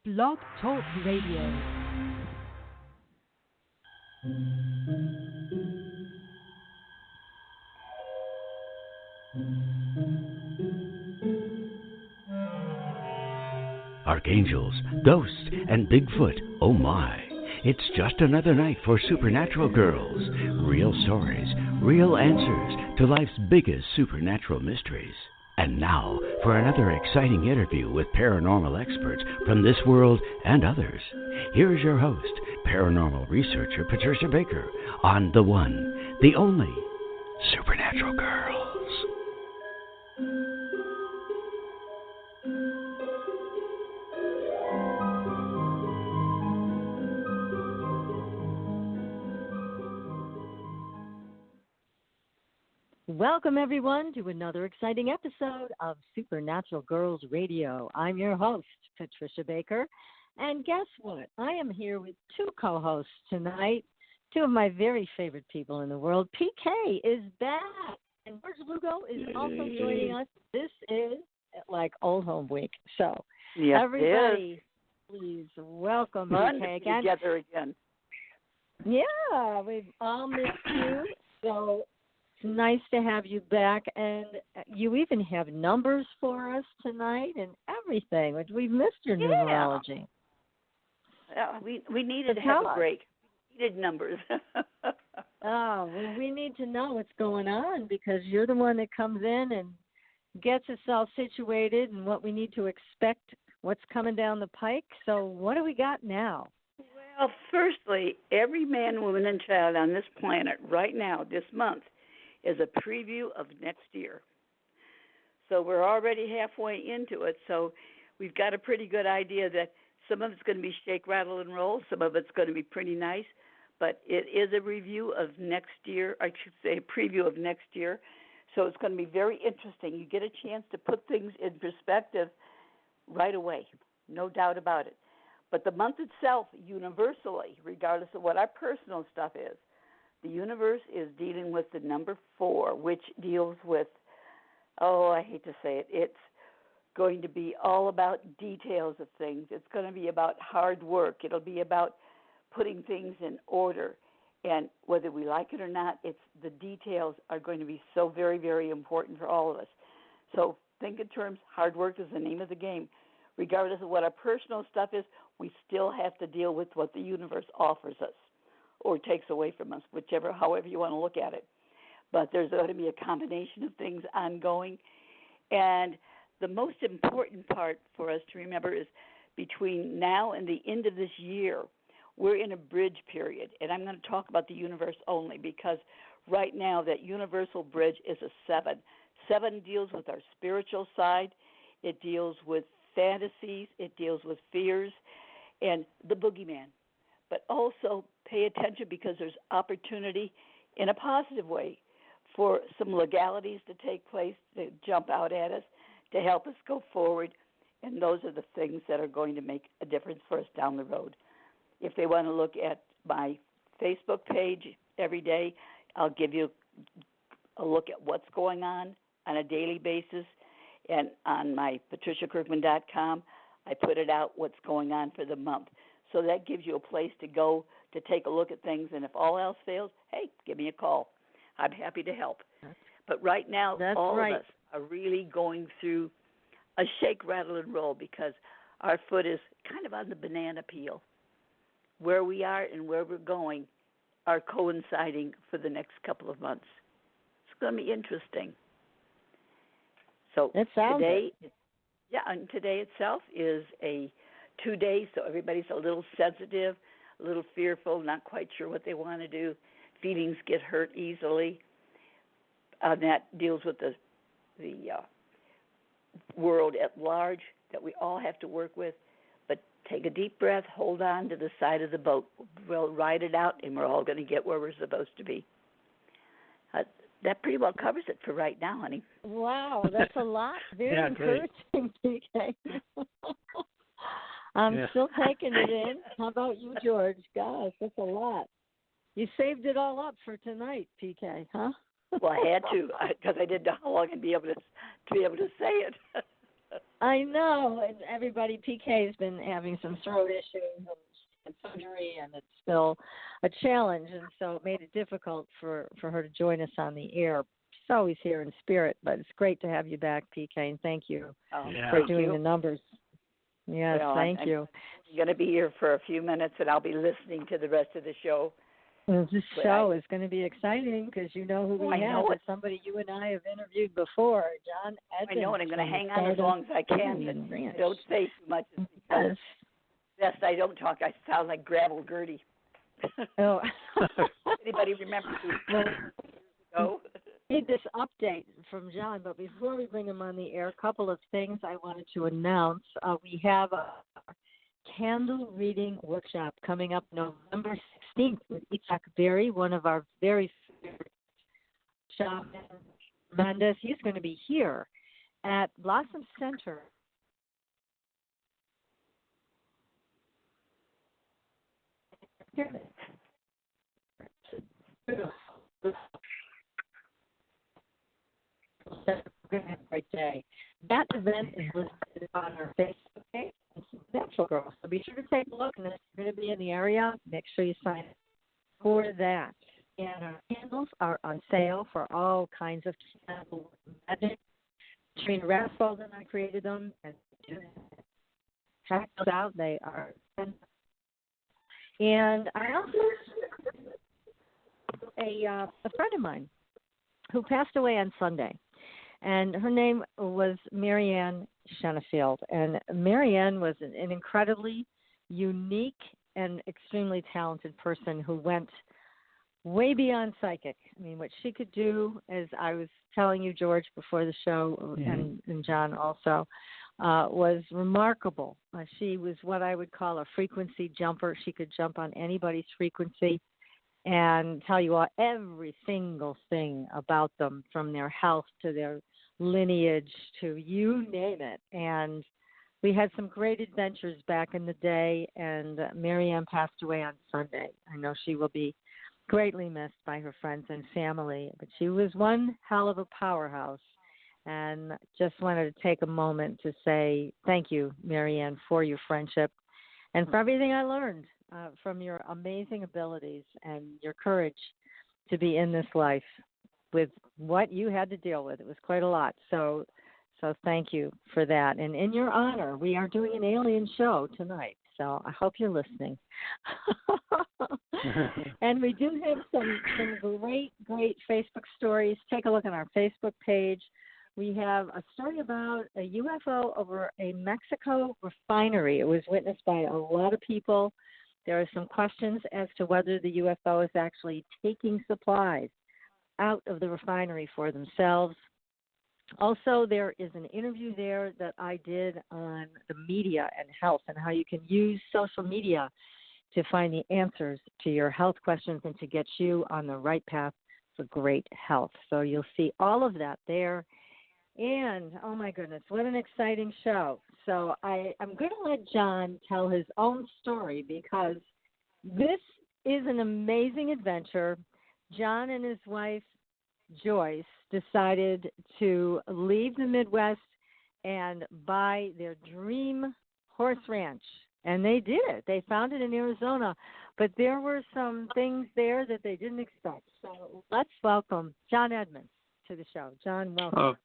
Blog Talk Radio. Archangels, ghosts, and Bigfoot, oh my. It's just another night for Supernatural Girls. Real stories, real answers to life's biggest supernatural mysteries. And now for another exciting interview with paranormal experts from this world and others. Here's your host, paranormal researcher Patricia Baker, on the one, the only Supernatural Girls. Welcome, everyone, to another exciting episode of Supernatural Girls Radio. I'm your host, Patricia Baker, and guess what? I am here with two co-hosts tonight, two of my very favorite people in the world. PK is back, and George Lugo is also joining us. This is like old home week, so yes, everybody, please welcome PK again. Together again. Yeah, we've all missed you, so nice to have you back, and you even have numbers for us tonight and everything, which we've missed your numerology. Yeah, we needed to have a break. We needed numbers. Well, we need to know what's going on because you're the one that comes in and gets us all situated and what we need to expect, what's coming down the pike. So what do we got now? Well, firstly, every man, woman, and child on this planet right now, this month, is a preview of next year. So we're already halfway into it, so we've got a pretty good idea that some of it's going to be shake, rattle, and roll. Some of it's going to be pretty nice, but it is a review of next year, I should say a preview of next year. So it's going to be very interesting. You get a chance to put things in perspective right away, no doubt about it. But the month itself, universally, regardless of what our personal stuff is, the universe is dealing with the number 4, which deals with, I hate to say it, it's going to be all about details of things. It's going to be about hard work. It'll be about putting things in order. And whether we like it or not, the details are going to be so very, very important for all of us. So think in terms, hard work is the name of the game. Regardless of what our personal stuff is, we still have to deal with what the universe offers us or takes away from us, however you want to look at it. But there's going to be a combination of things ongoing. And the most important part for us to remember is between now and the end of this year, we're in a bridge period. And I'm going to talk about the universe only because right now that universal bridge is a 7. 7 deals with our spiritual side. It deals with fantasies. It deals with fears and the boogeyman. But also pay attention because there's opportunity in a positive way for some legalities to take place, to jump out at us, to help us go forward. And those are the things that are going to make a difference for us down the road. If they want to look at my Facebook page every day, I'll give you a look at what's going on a daily basis. And on my patriciakirkman.com, I put it out what's going on for the month. So that gives you a place to go to take a look at things. And if all else fails, hey, give me a call. I'm happy to help. But right now, all of us are really going through a shake, rattle, and roll because our foot is kind of on the banana peel. Where we are and where we're going are coinciding for the next couple of months. It's going to be interesting. So today itself is a 2 days, so everybody's a little sensitive, a little fearful, not quite sure what they want to do. Feelings get hurt easily. That deals with the world at large that we all have to work with. But take a deep breath, hold on to the side of the boat. We'll ride it out, and we're all going to get where we're supposed to be. That pretty well covers it for right now, honey. Wow, that's a lot. Very encouraging, PK. I'm still taking it in. How about you, George? Gosh, that's a lot. You saved it all up for tonight, PK, huh? Well, I had to because I didn't know how long I'd be able to say it. I know, and everybody, PK has been having some throat issues and surgery, and it's still a challenge, and so it made it difficult for her to join us on the air. She's always here in spirit, but it's great to have you back, PK, and thank you for doing the numbers. Yes, thank you. I'm going to be here for a few minutes, and I'll be listening to the rest of the show. Well, this show is going to be exciting because you know who we have. It's somebody you and I have interviewed before, John Edmonds. I know, and I'm going to hang on as long as I can. But don't say too much. Because best I don't talk. I sound like Gravel Gertie. Oh. Anybody remember years ago? Need this update from John, but before we bring him on the air, a couple of things I wanted to announce. We have a candle reading workshop coming up November 16th with Itzhak Berry, one of our very favorite shamans. Mendes. He's going to be here at Blossom Center. Great day. That event is listed on our Facebook page, Natural Girls. So be sure to take a look, and if you're going to be in the area, make sure you sign up for that. And our candles are on sale for all kinds of candle magic. Trina Rasfold and I created them, and check those out. They are. And I also a friend of mine who passed away on Sunday. And her name was Marianne Shenefield. And Marianne was an incredibly unique and extremely talented person who went way beyond psychic. I mean, what she could do, as I was telling you, George, before the show, and John also, was remarkable. She was what I would call a frequency jumper. She could jump on anybody's frequency and tell you every single thing about them, from their health to their lineage to you name it. And we had some great adventures back in the day, and Marianne passed away on Sunday. I know she will be greatly missed by her friends and family, but she was one hell of a powerhouse. And just wanted to take a moment to say thank you, Marianne, for your friendship and for everything I learned from your amazing abilities and your courage to be in this life with what you had to deal with. It was quite a lot. So thank you for that. And in your honor, we are doing an alien show tonight. So I hope you're listening. And we do have some great Facebook stories. Take a look on our Facebook page. We have a story about a UFO over a Mexico refinery. It was witnessed by a lot of people. There are some questions as to whether the UFO is actually taking supplies out of the refinery for themselves. Also, there is an interview there that I did on the media and health and how you can use social media to find the answers to your health questions and to get you on the right path for great health. So you'll see all of that there. And, oh, my goodness, what an exciting show. So I'm going to let John tell his own story because this is an amazing adventure. John and his wife, Joyce, decided to leave the Midwest and buy their dream horse ranch. And they did it. They found it in Arizona. But there were some things there that they didn't expect. So let's welcome John Edmonds to the show. John, welcome.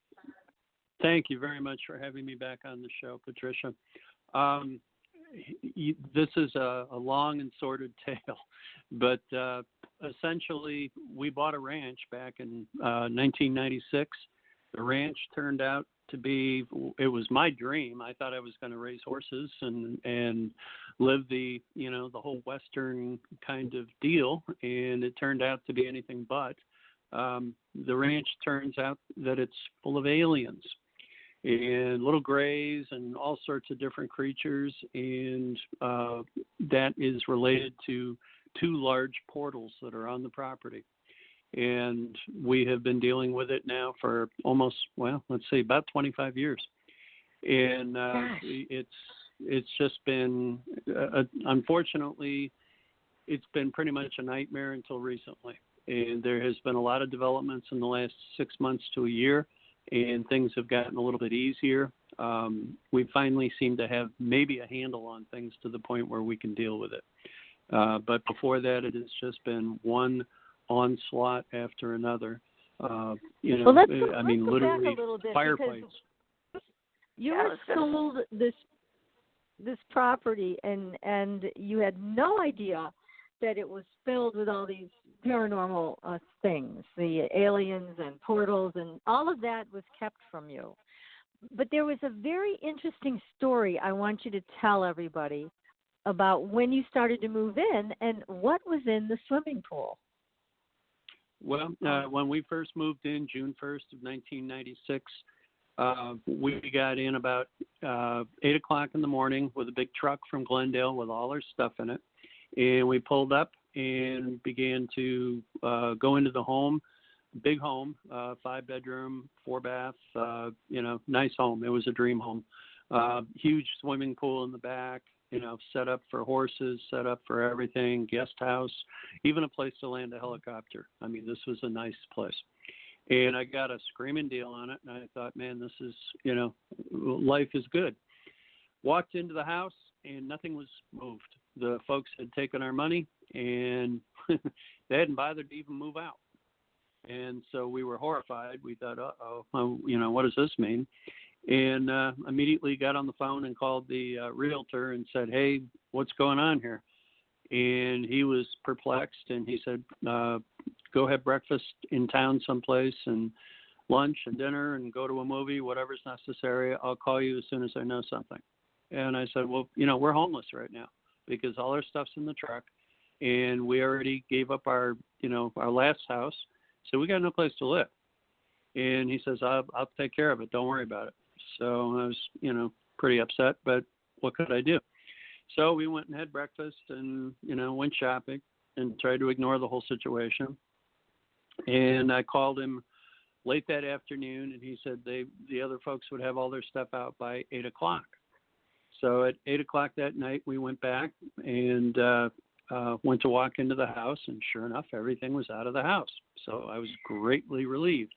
Thank you very much for having me back on the show, Patricia. This is a long and sordid tale, but essentially we bought a ranch back in 1996. The ranch turned out to be, it was my dream. I thought I was going to raise horses and live the whole Western kind of deal, and it turned out to be anything but. The ranch turns out that it's full of aliens and little grays and all sorts of different creatures, and that is related to 2 large portals that are on the property. And we have been dealing with it now for almost, about 25 years. And it's just been, unfortunately, it's been pretty much a nightmare until recently. And there has been a lot of developments in the last 6 months to a year, and things have gotten a little bit easier. we finally seem to have maybe a handle on things to the point where we can deal with it. But before that, it has just been one onslaught after another. Well, let's go back literally a little bit, firefights. You were sold this property, and you had no idea that it was filled with all these paranormal things, the aliens and portals, and all of that was kept from you. But there was a very interesting story I want you to tell everybody about when you started to move in and what was in the swimming pool. Well, when we first moved in, June 1st of 1996, we got in about 8 o'clock in the morning with a big truck from Glendale with all our stuff in it. And we pulled up and began to go into the home, big home, 5-bedroom, 4-bath, nice home. It was a dream home. Huge swimming pool in the back, set up for horses, set up for everything, guest house, even a place to land a helicopter. I mean, this was a nice place. And I got a screaming deal on it, and I thought, man, this is, life is good. Walked into the house, and nothing was moved. The folks had taken our money, and they hadn't bothered to even move out. And so we were horrified. We thought, what does this mean? And immediately got on the phone and called the realtor and said, hey, what's going on here? And he was perplexed, and he said, go have breakfast in town someplace and lunch and dinner and go to a movie, whatever's necessary. I'll call you as soon as I know something. And I said, well, we're homeless right now because all our stuff's in the truck, and we already gave up our last house, so we got no place to live. And he says, I'll take care of it. Don't worry about it. So I was, pretty upset, but what could I do? So we went and had breakfast and, went shopping and tried to ignore the whole situation. And I called him late that afternoon, and he said the other folks would have all their stuff out by 8 o'clock. So at 8 o'clock that night, we went back and went to walk into the house, and sure enough, everything was out of the house. So I was greatly relieved.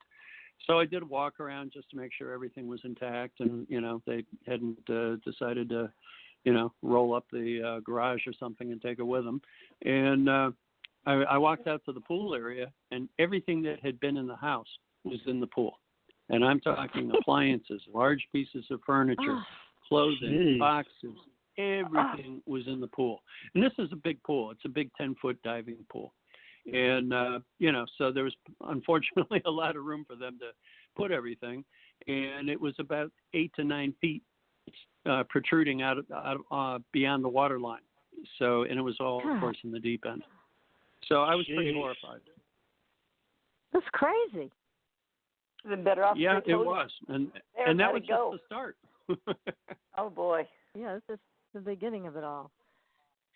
So I did walk around just to make sure everything was intact, and, they hadn't decided to, roll up the garage or something and take it with them. And I walked out to the pool area, and everything that had been in the house was in the pool. And I'm talking appliances, large pieces of furniture, clothing, boxes, everything was in the pool. And this is a big pool. It's a big 10-foot diving pool. And, so there was unfortunately a lot of room for them to put everything. And it was about 8 to 9 feet protruding out beyond the water line. So, and it was all, of course, in the deep end. So I was pretty horrified. That's crazy. Been better off. Yeah, it was. And that was just the start. Oh, boy. Yeah, this is the beginning of it all.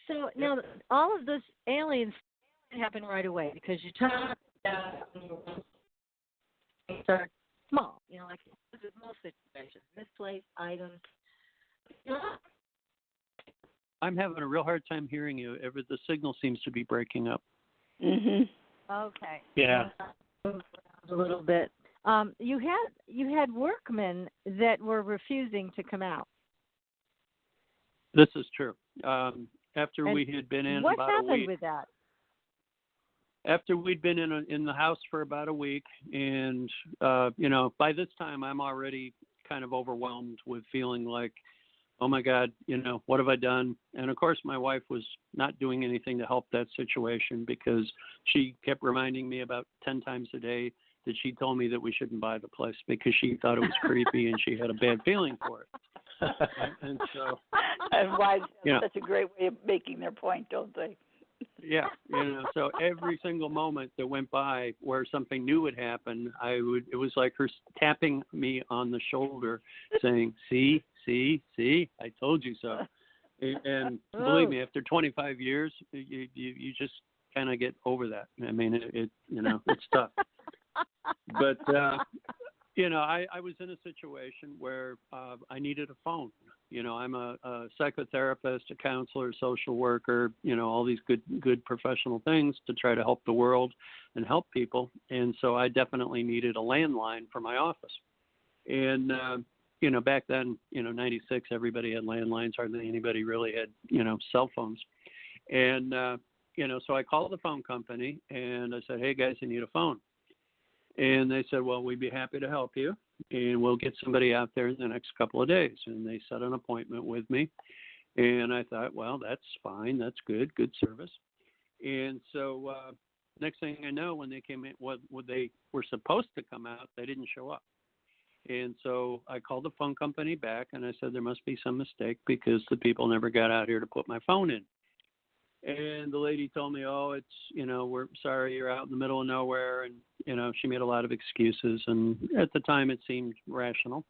So now all of this aliens happen right away because you talk about things are small, like this is most situations, misplaced items. I'm having a real hard time hearing you. The signal seems to be breaking up. Mhm. Okay. Yeah. A little bit. You had workmen that were refusing to come out. This is true. After we had been in what about a week. What happened with that? After we'd been in the house for about a week, and by this time I'm already kind of overwhelmed with feeling like, oh my God, what have I done? And of course, my wife was not doing anything to help that situation because she kept reminding me about 10 times a day that she told me that we shouldn't buy the place because she thought it was creepy and she had a bad feeling for it. And so, and wives have such a great way of making their point, don't they? Yeah, so every single moment that went by where something new would happen, it was like her tapping me on the shoulder saying, see, I told you so. And believe me, after 25 years, you just kind of get over that. I mean, it's tough. But, I was in a situation where I needed a phone. I'm a psychotherapist, a counselor, social worker, all these good professional things to try to help the world and help people. And so I definitely needed a landline for my office. And back then, 96, everybody had landlines. Hardly anybody really had, cell phones. And, so I called the phone company and I said, hey guys, I need a phone. And they said, well, we'd be happy to help you and we'll get somebody out there in the next couple of days. And they set an appointment with me. And I thought, well, that's fine. That's good service. And so next thing I know, when they came in, when they were supposed to come out, they didn't show up. And so I called the phone company back and I said, there must be some mistake because the people never got out here to put my phone in. And the lady told me, oh, it's, we're sorry, you're out in the middle of nowhere. And, she made a lot of excuses. And at the time it seemed rational.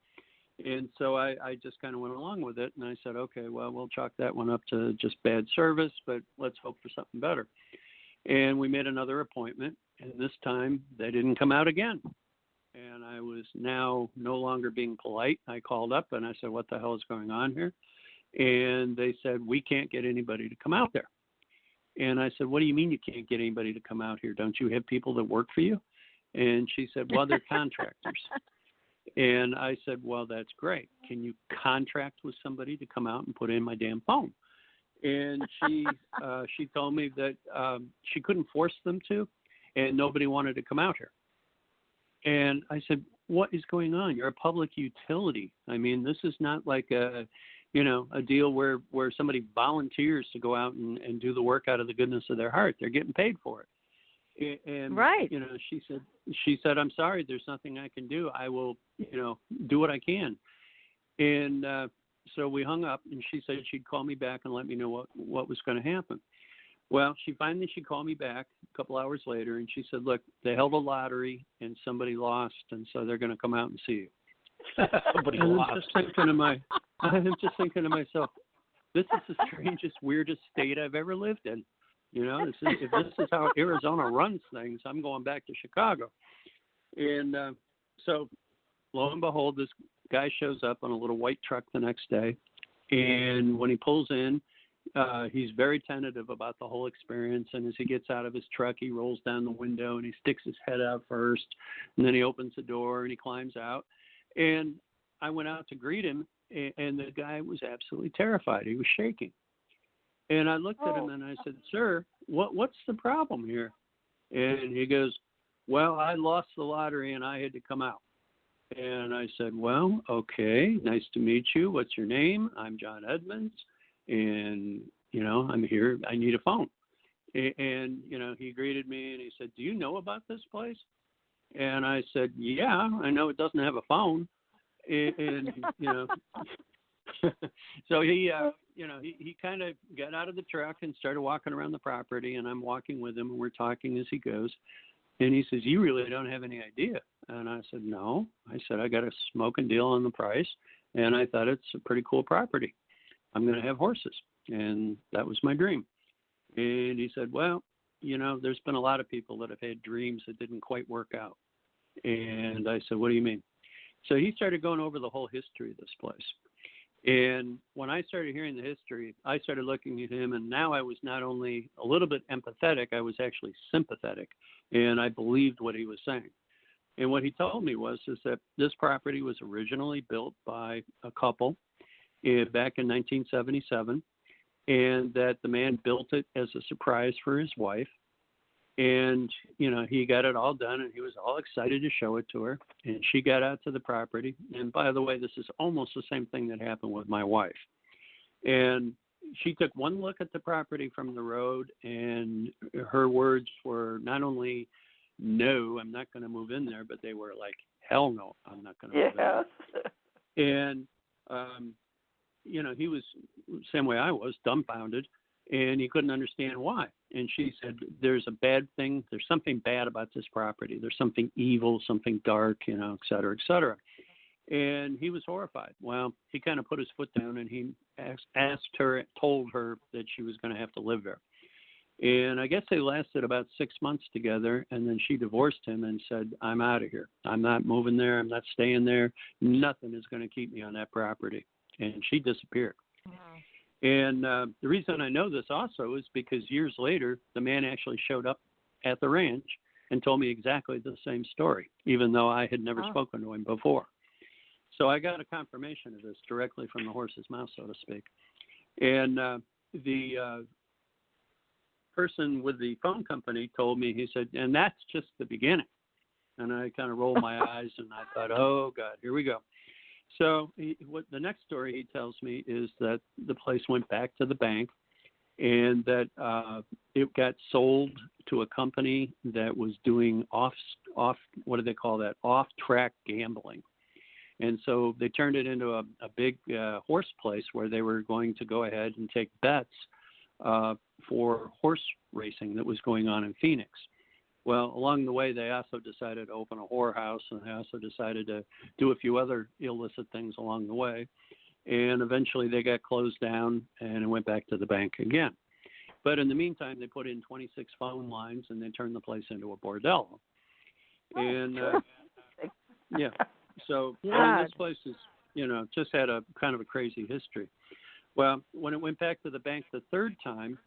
And so I just kind of went along with it. And I said, okay, well, we'll chalk that one up to just bad service, but let's hope for something better. And we made another appointment. And this time they didn't come out again. And I was now no longer being polite. I called up and I said, what the hell is going on here? And they said, we can't get anybody to come out there. And I said, what do you mean you can't get anybody to come out here? Don't you have people that work for you? And she said, well, they're contractors. And I said, well, that's great. Can you contract with somebody to come out and put in my damn phone? And she told me that she couldn't force them to, and nobody wanted to come out here. And I said, what is going on? You're a public utility. I mean, this is not like a deal where somebody volunteers to go out and do the work out of the goodness of their heart. They're getting paid for it. And, right. She said, I'm sorry, there's nothing I can do. I will, do what I can. And so we hung up and she said she'd call me back and let me know what was going to happen. Well, she called me back a couple hours later and she said, look, they held a lottery and somebody lost. And so they're going to come out and see you. Somebody and lost. I'm just thinking to myself, this is the strangest, weirdest state I've ever lived in. If this is how Arizona runs things, I'm going back to Chicago. And so, lo and behold, this guy shows up on a little white truck the next day. And when he pulls in, he's very tentative about the whole experience. And as he gets out of his truck, he rolls down the window and he sticks his head out first. And then he opens the door and he climbs out. And I went out to greet him, and the guy was absolutely terrified. He was shaking. And I looked at him and I said, sir, what's the problem here? And he goes, well, I lost the lottery and I had to come out. And I said, well, okay, nice to meet you. What's your name? I'm John Edmonds. And, I'm here. I need a phone. And, he greeted me and he said, do you know about this place? And I said, yeah, I know it doesn't have a phone. And so he kind of got out of the truck and started walking around the property, and I'm walking with him and we're talking as he goes. And he says, you really don't have any idea. And I said, no. I said, I got a smoking deal on the price, and I thought it's a pretty cool property. I'm going to have horses. And that was my dream. And he said, well, there's been a lot of people that have had dreams that didn't quite work out. And I said, what do you mean? So he started going over the whole history of this place. And when I started hearing the history, I started looking at him, and now I was not only a little bit empathetic, I was actually sympathetic, and I believed what he was saying. And what he told me is that this property was originally built by a couple back in 1977, and that the man built it as a surprise for his wife. And, he got it all done, and he was all excited to show it to her. And she got out to the property. And by the way, this is almost the same thing that happened with my wife. And she took one look at the property from the road, and her words were not only, no, I'm not going to move in there, but they were like, hell no, I'm not going to move in there. And, he was the same way I was, dumbfounded. And he couldn't understand why. And she said, there's a bad thing. There's something bad about this property. There's something evil, something dark, et cetera, et cetera. And he was horrified. Well, he kind of put his foot down and he told her that she was going to have to live there. And I guess they lasted about 6 months together. And then she divorced him and said, I'm out of here. I'm not moving there. I'm not staying there. Nothing is going to keep me on that property. And she disappeared. Wow. And the reason I know this also is because years later, the man actually showed up at the ranch and told me exactly the same story, even though I had never spoken to him before. So I got a confirmation of this directly from the horse's mouth, so to speak. And the person with the phone company told me, he said, and that's just the beginning. And I kind of rolled my eyes, and I thought, oh, God, here we go. So what the next story he tells me is that the place went back to the bank, and that it got sold to a company that was doing off what do they call that? Off-track gambling. And so they turned it into a big horse place where they were going to go ahead and take bets for horse racing that was going on in Phoenix. Well, along the way, they also decided to open a whorehouse, and they also decided to do a few other illicit things along the way. And eventually they got closed down, and it went back to the bank again. But in the meantime, they put in 26 phone lines, and they turned the place into a bordello. And, yeah. So I mean, this place is, just had a kind of a crazy history. Well, when it went back to the bank the third time,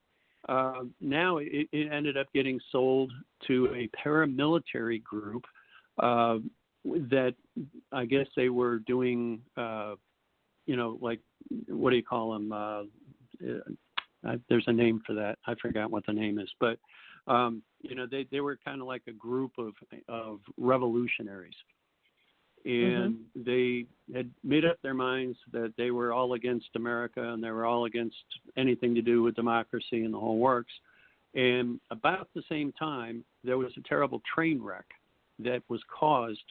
now it ended up getting sold to a paramilitary group that I guess they were doing, like, what do you call them? There's a name for that. I forgot what the name is. But, they were kind of like a group of revolutionaries. And they had made up their minds that they were all against America, and they were all against anything to do with democracy and the whole works. And about the same time, there was a terrible train wreck that was caused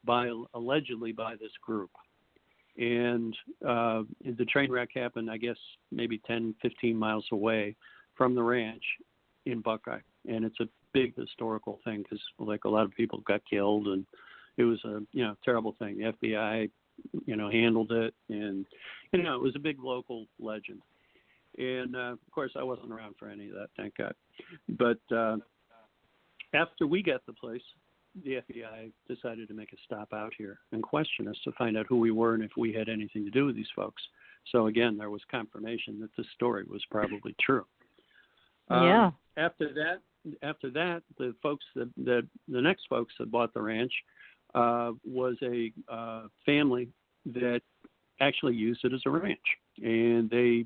allegedly by this group. And the train wreck happened, I guess, maybe 10, 15 miles away from the ranch in Buckeye. And it's a big historical thing because, like, a lot of people got killed, and it was a terrible thing. The FBI, handled it, and it was a big local legend. And of course, I wasn't around for any of that, thank God. But after we got the place, the FBI decided to make a stop out here and question us to find out who we were and if we had anything to do with these folks. So again, there was confirmation that this story was probably true. Yeah. After that, the folks the next folks that bought the ranch was a family that actually used it as a ranch, and they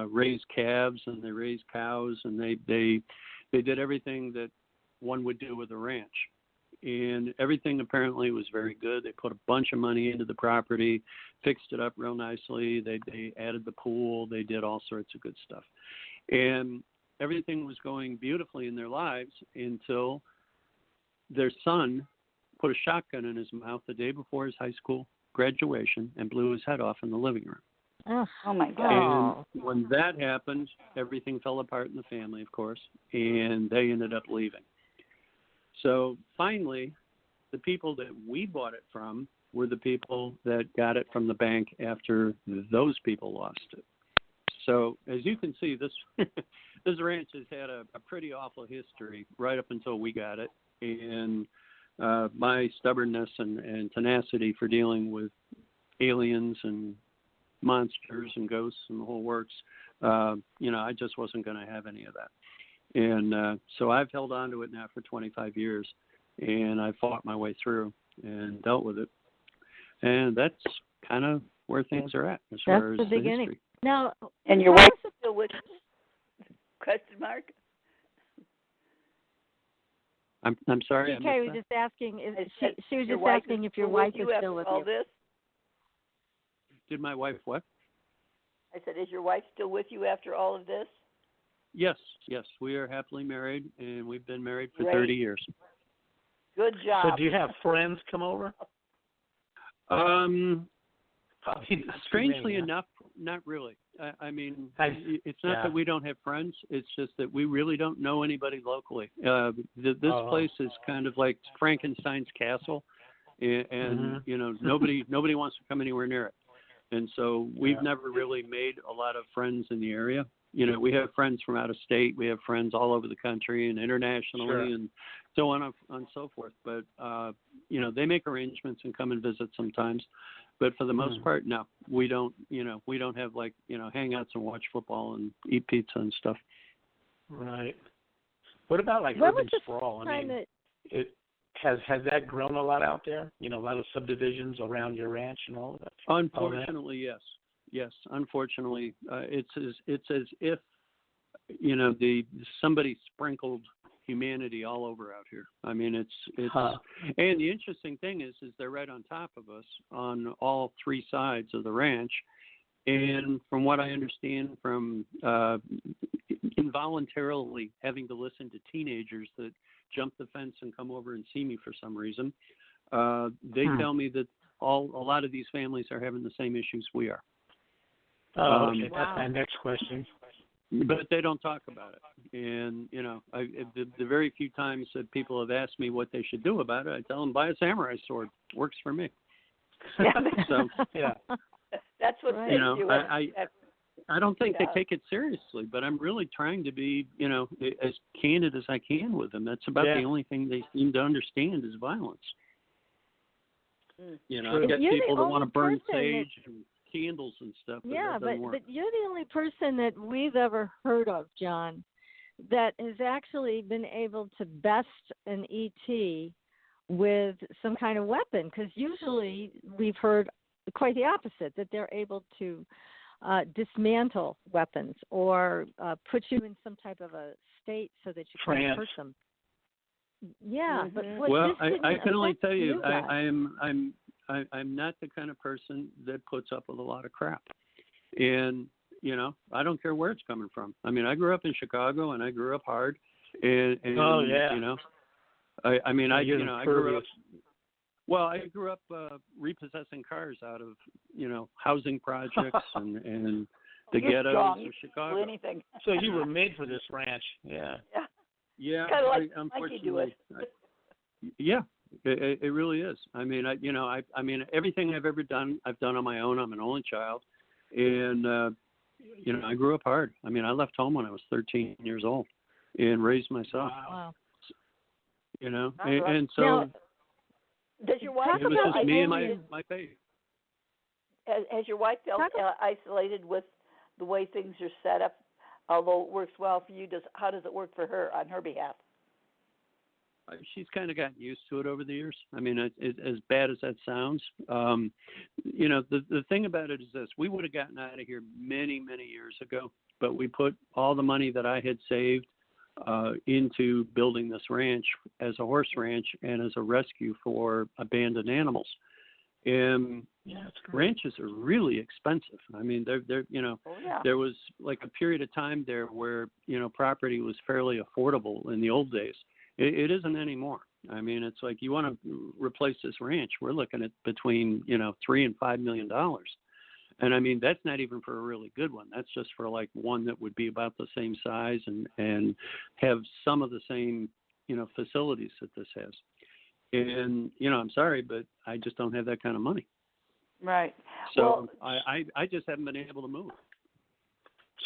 raised calves and they raised cows, and they did everything that one would do with a ranch, and everything apparently was very good. They put a bunch of money into the property, fixed it up real nicely. They added the pool. They did all sorts of good stuff, and everything was going beautifully in their lives until their son put a shotgun in his mouth the day before his high school graduation and blew his head off in the living room. Oh my God. And when that happened, everything fell apart in the family, of course, and they ended up leaving. So finally, the people that we bought it from were the people that got it from the bank after those people lost it. So as you can see, this this ranch has had a pretty awful history right up until we got it. And my stubbornness and tenacity for dealing with aliens and monsters and ghosts and the whole works, I just wasn't going to have any of that. And so I've held on to it now for 25 years, and I fought my way through and dealt with it. And that's kind of where things are at as far as the beginning. history. Now, and your wife is still with you? Question mark? I'm sorry. TK was just asking. She was just asking if your wife is still with you. This? Did my wife what? I said, is your wife still with you after all of this? Yes. We are happily married, and we've been married for Great. 30 years. Good job. So do you have friends come over? Strangely enough, not really. I mean, it's not that we don't have friends. It's just that we really don't know anybody locally. This place is kind of like Frankenstein's castle, and nobody wants to come anywhere near it. And so we've never really made a lot of friends in the area. We have friends from out of state. We have friends all over the country and internationally, and so on and so forth. But they make arrangements and come and visit sometimes. But for the most part, no, we don't. We don't have hangouts and watch football and eat pizza and stuff. Right. What about like What urban was the sprawl? time that Has that grown a lot out there? A lot of subdivisions around your ranch and all of that. Unfortunately, yes. Yes, unfortunately, it's as if somebody sprinkled humanity all over out here. I mean, it's and the interesting thing is they're right on top of us on all three sides of the ranch. And from what I understand from involuntarily having to listen to teenagers that jump the fence and come over and see me for some reason, they tell me that a lot of these families are having the same issues we are. Oh, okay. That's my next question. But they don't talk about it. And, the very few times that people have asked me what they should do about it, I tell them, buy a samurai sword. Works for me. Yeah. So, yeah. That's what they do. I don't think they take it seriously, but I'm really trying to be, as candid as I can with them. That's about the only thing they seem to understand is violence. I've got people that want to burn sage and candles and stuff. But you're the only person that we've ever heard of, John, that has actually been able to best an ET with some kind of weapon. Because usually we've heard quite the opposite, that they're able to dismantle weapons or put you in some type of a state so that you can't hurt them. Yeah, but I can only tell you, I'm not the kind of person that puts up with a lot of crap, and I don't care where it's coming from. I mean, I grew up in Chicago, and I grew up hard, and I grew up. Well, I grew up repossessing cars out of housing projects and the ghettos of Chicago. Anything. So you were made for this ranch, yeah. Yeah, kind of like unfortunately. Yeah, it really is. I mean, I mean, everything I've ever done, I've done on my own. I'm an only child, and I grew up hard. I mean, I left home when I was 13 years old and raised myself. Wow. And so. Now, does your wife? It was just me and my baby. Has your wife felt isolated with the way things are set up? Although it works well for you, how does it work for her on her behalf? She's kind of gotten used to it over the years. I mean, as bad as that sounds, the thing about it is this: we would have gotten out of here many, many years ago, but we put all the money that I had saved into building this ranch as a horse ranch and as a rescue for abandoned animals. And ranches are really expensive. I mean, they're there was like a period of time there where property was fairly affordable in the old days. It isn't anymore. I mean, it's like you want to replace this ranch, we're looking at between $3 and $5 million. And I mean, that's not even for a really good one. That's just for like one that would be about the same size and have some of the same, facilities that this has. And, I'm sorry, but I just don't have that kind of money. Right. So I just haven't been able to move.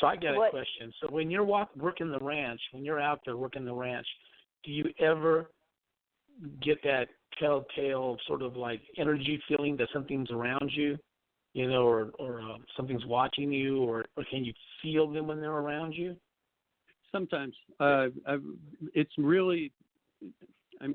So I got a question. So when you're working the ranch, when you're out there working the ranch, do you ever get that telltale sort of like energy feeling that something's around you? Or something's watching you, or can you feel them when they're around you? Sometimes. It's really,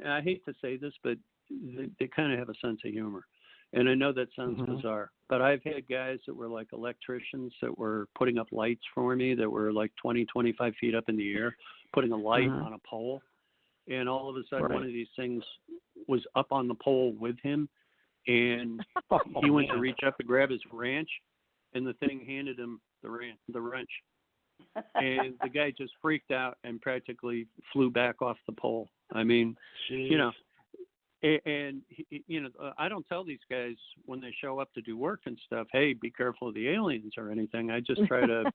I hate to say this, but they kind of have a sense of humor. And I know that sounds bizarre, but I've had guys that were like electricians that were putting up lights for me that were like 20, 25 feet up in the air, putting a light on a pole. And all of a sudden, one of these things was up on the pole with him. And he went to reach up to grab his wrench, and the thing handed him the wrench. And the guy just freaked out and practically flew back off the pole. I mean, and I don't tell these guys when they show up to do work and stuff, hey, be careful of the aliens or anything. I just try to,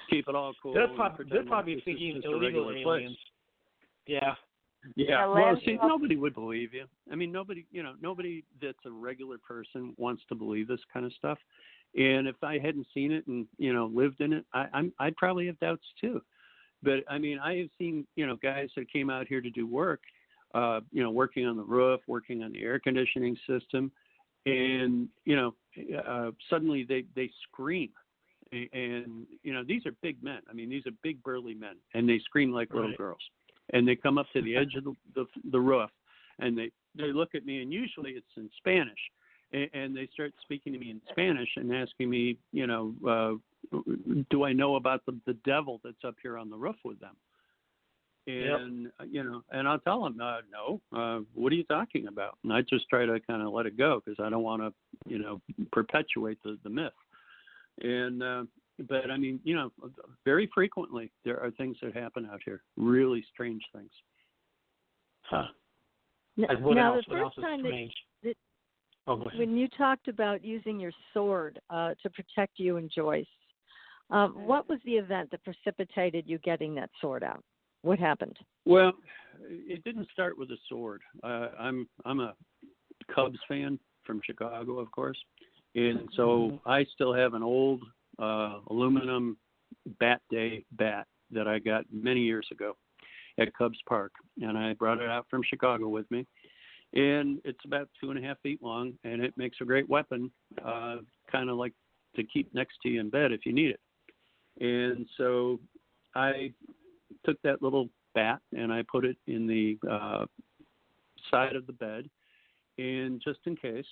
keep it all cool. They're probably thinking illegal aliens. Yeah. Yeah. Well, see, nobody would believe you. I mean, nobody that's a regular person wants to believe this kind of stuff. And if I hadn't seen it and, lived in it, I'd probably have doubts too. But I mean, I have seen, guys that came out here to do work, working on the roof, working on the air conditioning system. And, suddenly they scream. And, these are big men. I mean, these are big burly men, and they scream like little girls. And they come up to the edge of the roof, And they look at me, and usually it's in Spanish, and they start speaking to me in Spanish and asking me, do I know about the devil that's up here on the roof with them? And, and I'll tell them, no, what are you talking about? And I just try to kind of let it go because I don't want to, perpetuate the myth. And, but I mean, very frequently there are things that happen out here, really strange things. Huh. Now, the first time when you talked about using your sword to protect you and Joyce, what was the event that precipitated you getting that sword out? What happened? Well, it didn't start with a sword. I'm a Cubs fan from Chicago, of course, and so I still have an old aluminum bat day bat that I got many years ago at Cubs Park, and I brought it out from Chicago with me. And it's about 2.5 feet long, and it makes a great weapon, kind of like to keep next to you in bed if you need it. And so I took that little bat and I put it in the side of the bed, and just in case.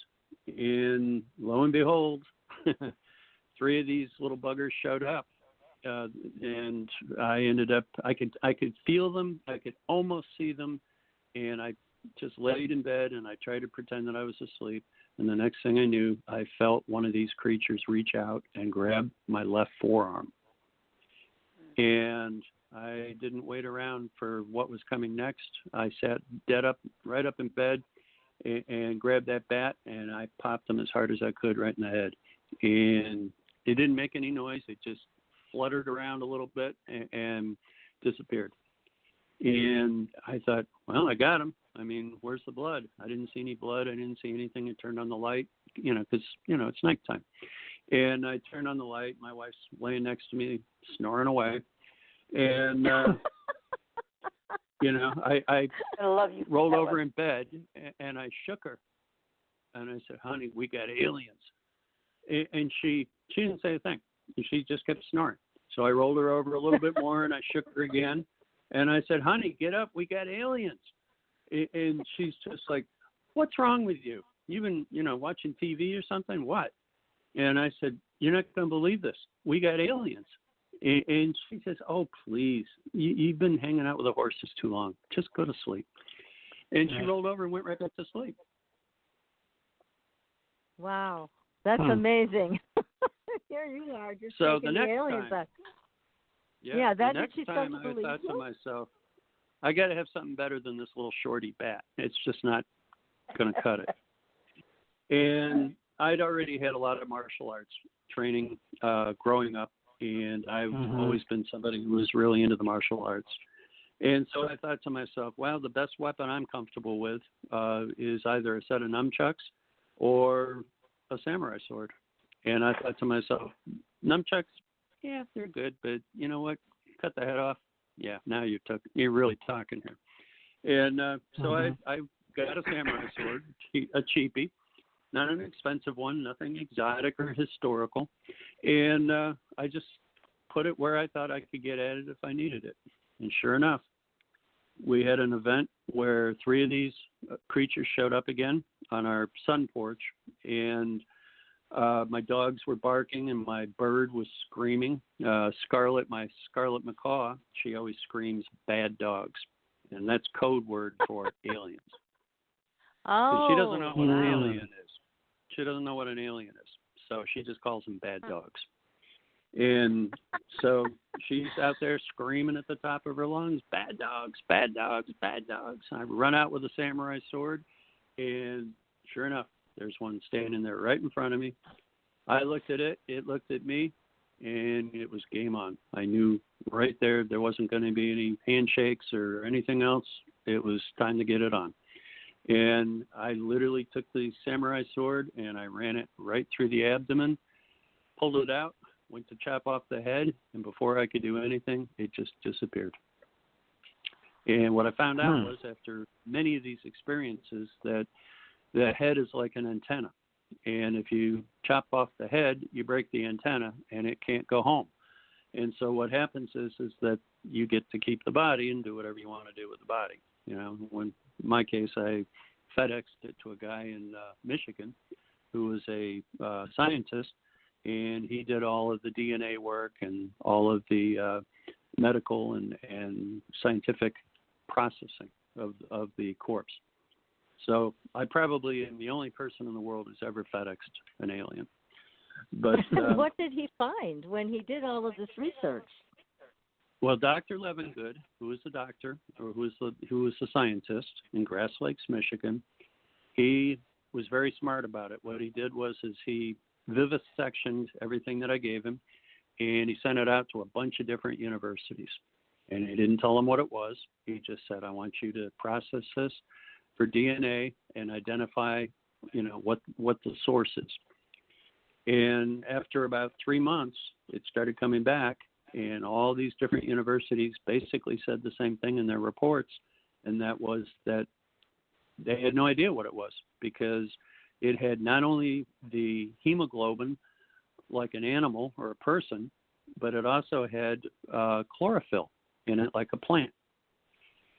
And lo and behold, 3 of these little buggers showed up, and I ended up. I could feel them. I could almost see them, and I just laid in bed and I tried to pretend that I was asleep. And the next thing I knew, I felt one of these creatures reach out and grab my left forearm. And I didn't wait around for what was coming next. I sat right up in bed and grabbed that bat, and I popped them as hard as I could right in the head. And it didn't make any noise. It just fluttered around a little bit and disappeared. And I thought, well, I got him. I mean, where's the blood? I didn't see any blood. I didn't see anything. I turned on the light, because, it's nighttime. And I turned on the light. My wife's laying next to me, snoring away. And, I rolled over in bed and I shook her. And I said, honey, we got aliens. And she didn't say a thing. She just kept snoring. So I rolled her over a little bit more and I shook her again. And I said, honey, get up. We got aliens. And she's just like, what's wrong with you? You've been, watching TV or something? What? And I said, you're not going to believe this. We got aliens. And she says, oh, please. You've been hanging out with the horses too long. Just go to sleep. And she rolled over and went right back to sleep. Wow. That's amazing. Here you are. Just so taking the next aliens time, back. Yeah, that the next she's time supposed to I believe thought you? to myself, I got to have something better than this little shorty bat. It's just not going to cut it. And I'd already had a lot of martial arts training growing up, and I've always been somebody who was really into the martial arts. And so I thought to myself, well, the best weapon I'm comfortable with is either a set of nunchucks or a samurai sword. And I thought to myself, nunchucks, yeah, they're good, but you know what? Cut the head off. Yeah, now you're really talking here. And so I got a samurai sword, a cheapie, not an expensive one, nothing exotic or historical. And I just put it where I thought I could get at it if I needed it. And sure enough, we had an event where 3 of these creatures showed up again on our sun porch, and my dogs were barking and my bird was screaming. Scarlet, my scarlet macaw, she always screams bad dogs, and that's code word for aliens. Oh. She doesn't know what an alien is. She doesn't know what an alien is, so she just calls them bad dogs. And so she's out there screaming at the top of her lungs, bad dogs, bad dogs, bad dogs. I run out with a samurai sword, and sure enough, there's one standing there right in front of me. I looked at it, it looked at me, and it was game on. I knew right there wasn't going to be any handshakes or anything else. It was time to get it on. And I literally took the samurai sword and I ran it right through the abdomen, pulled it out, went to chop off the head, and before I could do anything, it just disappeared. And what I found out was, after many of these experiences, that the head is like an antenna. And if you chop off the head, you break the antenna and it can't go home. And so what happens is that you get to keep the body and do whatever you want to do with the body. When my case, I FedExed it to a guy in Michigan who was a scientist, and he did all of the DNA work and all of the medical and scientific processing of the corpse. So I probably am the only person in the world who's ever FedExed an alien. But what did he find when he did all of this research? Well, Dr. Levengood, who was the doctor, or who was the scientist in Grass Lakes, Michigan, he was very smart about it. What he did was he vivisectioned everything that I gave him, and he sent it out to a bunch of different universities. And he didn't tell them what it was. He just said, I want you to process this for DNA and identify, what the source is. And after about 3 months, it started coming back, and all these different universities basically said the same thing in their reports, and that was that they had no idea what it was, because it had not only the hemoglobin like an animal or a person, but it also had chlorophyll in it like a plant.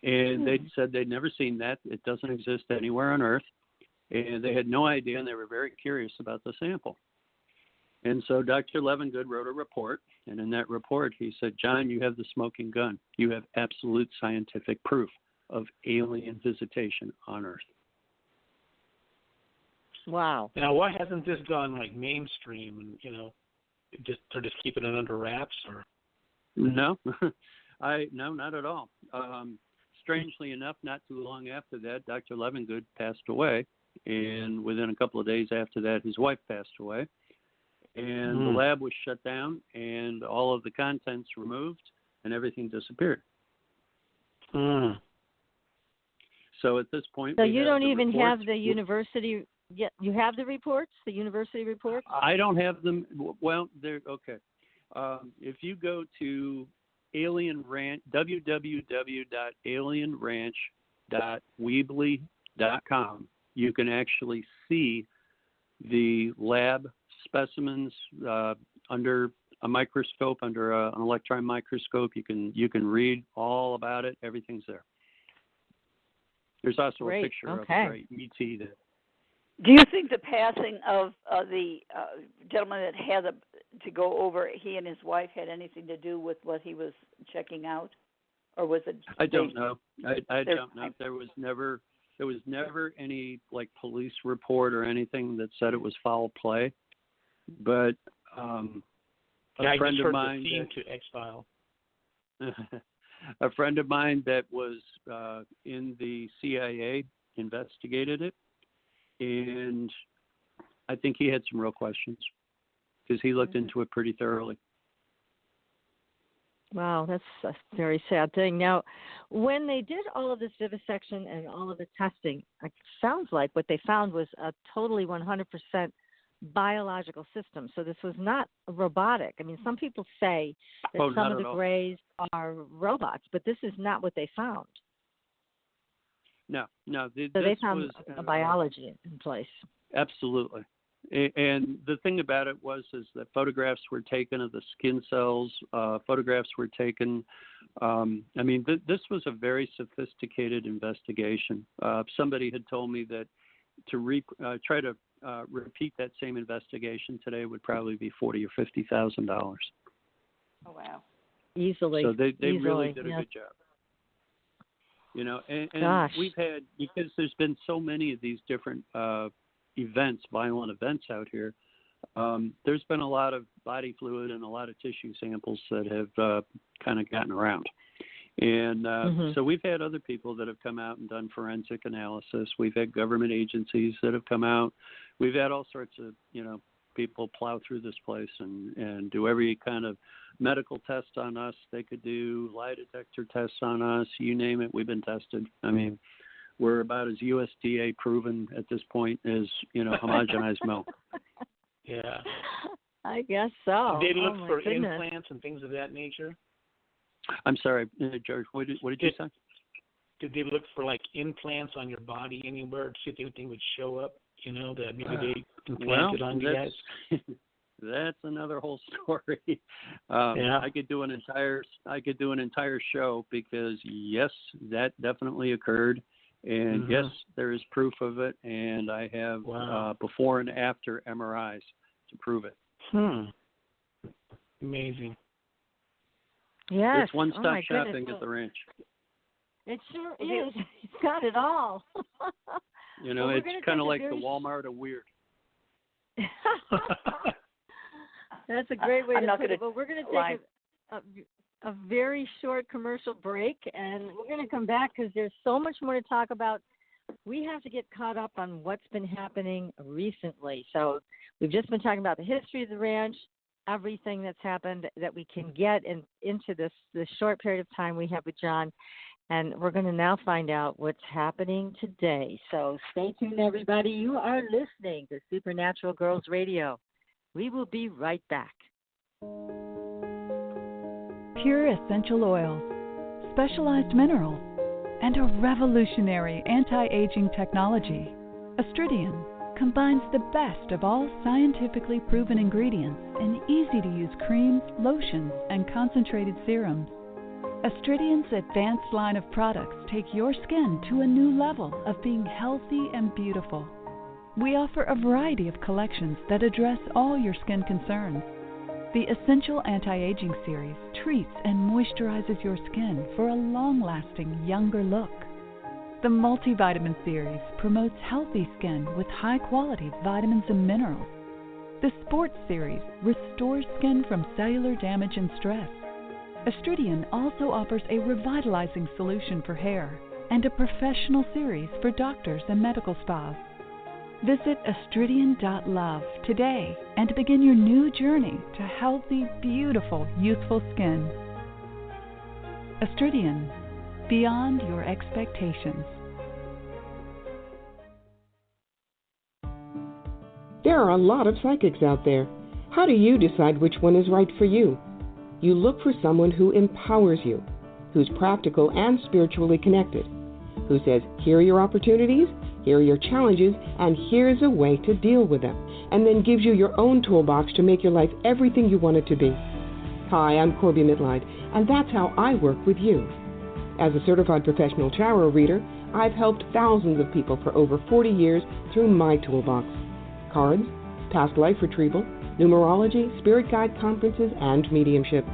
And they said they'd never seen that. It doesn't exist anywhere on Earth. And they had no idea, and they were very curious about the sample. And so Dr. Levengood wrote a report, and in that report he said, John, you have the smoking gun. You have absolute scientific proof of alien visitation on Earth. Wow. Now, why hasn't this gone like mainstream and, they're just keeping it under wraps? Or No, no, not at all. Strangely enough, not too long after that, Dr. Levengood passed away, and within a couple of days after that, his wife passed away, and the lab was shut down, and all of the contents removed, and everything disappeared. So at this point, so you don't even reports. have the university yet. You have the reports, the university reports? I don't have them. Well, they're okay. If you go to Alien Ranch, www.alienranch.weebly.com, you can actually see the lab specimens under a microscope, under an electron microscope. You can read all about it. Everything's there. There's also a picture of the ET that. Do you think the passing of the gentleman that had to go over, he and his wife had anything to do with what he was checking out, or was it? I don't know. I don't know. There was never any like police report or anything that said it was foul play, but a friend of mine to X-File. A friend of mine that was in the CIA investigated it. And I think he had some real questions because he looked into it pretty thoroughly. Wow, that's a very sad thing. Now, when they did all of this vivisection and all of the testing, it sounds like what they found was a totally 100% biological system. So this was not robotic. I mean, some people say that some of the grays are robots, but this is not what they found. No. So they found a biology in place. Absolutely. And the thing about it is that photographs were taken of the skin cells. Photographs were taken. This was a very sophisticated investigation. Somebody had told me that to try to repeat that same investigation today would probably be $40,000 or $50,000. Oh wow! Easily. So they really did a good job. And we've had, because there's been so many of these different violent events out here, there's been a lot of body fluid and a lot of tissue samples that have kind of gotten around. And so we've had other people that have come out and done forensic analysis. We've had government agencies that have come out. We've had all sorts of, people plow through this place and do every kind of medical test on us. They could do lie detector tests on us. You name it, we've been tested. I mean, we're about as USDA proven at this point as, homogenized milk. Yeah. I guess so. Did they look for implants and things of that nature? I'm sorry, George, what did you say? Did they look for, like, implants on your body anywhere to see if anything would show up, that maybe they implanted on you guys? That's another whole story. I could do an entire show because, yes, that definitely occurred. And yes, there is proof of it, and I have before and after MRIs to prove it. Amazing. Yes. It's one-stop shopping at the ranch. It sure is. You've got it all. It's kind of like the Walmart of weird. That's a great way to put it. Well, we're going to take a very short commercial break, and we're going to come back because there's so much more to talk about. We have to get caught up on what's been happening recently. So we've just been talking about the history of the ranch, everything that's happened that we can get into this short period of time we have with John. And we're going to now find out what's happening today. So stay tuned, everybody. You are listening to Supernatural Girls Radio. We will be right back. Pure essential oils, specialized minerals, and a revolutionary anti-aging technology. Astridian combines the best of all scientifically proven ingredients in easy-to-use creams, lotions, and concentrated serums. Astridian's advanced line of products take your skin to a new level of being healthy and beautiful. We offer a variety of collections that address all your skin concerns. The Essential Anti-Aging Series treats and moisturizes your skin for a long-lasting, younger look. The Multivitamin Series promotes healthy skin with high-quality vitamins and minerals. The Sports Series restores skin from cellular damage and stress. Astridian also offers a revitalizing solution for hair and a professional series for doctors and medical spas. Visit astridian.love today and begin your new journey to healthy, beautiful, youthful skin. Astridian, beyond your expectations. There are a lot of psychics out there. How do you decide which one is right for you? You look for someone who empowers you, who's practical and spiritually connected, who says, here are your opportunities, here are your challenges, and here's a way to deal with them, and then gives you your own toolbox to make your life everything you want it to be. Hi, I'm Corby Mitleid, and that's how I work with you. As a certified professional tarot reader, I've helped thousands of people for over 40 years through my toolbox. Cards, past life retrieval, numerology, spirit guide conferences, and mediumship.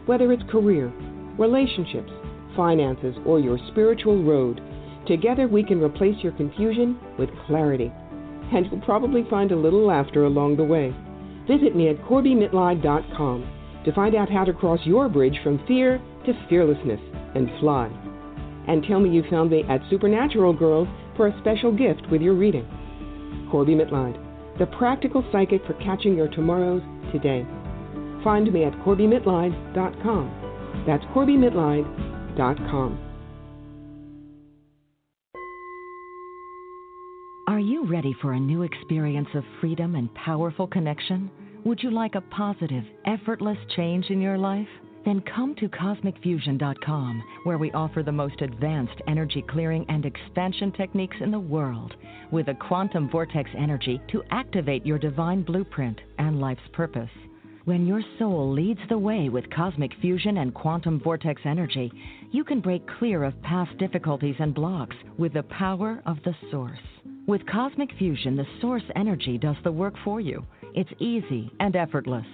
Whether it's career, relationships, finances, or your spiritual road, together we can replace your confusion with clarity. And you'll probably find a little laughter along the way. Visit me at CorbyMitleid.com to find out how to cross your bridge from fear to fearlessness and fly. And tell me you found me at Supernatural Girls for a special gift with your reading. Corby Mitleid, the practical psychic for catching your tomorrows today. Find me at CorbyMitleid.com. That's CorbyMitleid.com. Are you ready for a new experience of freedom and powerful connection? Would you like a positive, effortless change in your life? Then come to CosmicFusion.com, where we offer the most advanced energy clearing and expansion techniques in the world, with a quantum vortex energy to activate your divine blueprint and life's purpose. When your soul leads the way with cosmic fusion and quantum vortex energy, you can break clear of past difficulties and blocks with the power of the source. With cosmic fusion, the source energy does the work for you. It's easy and effortless.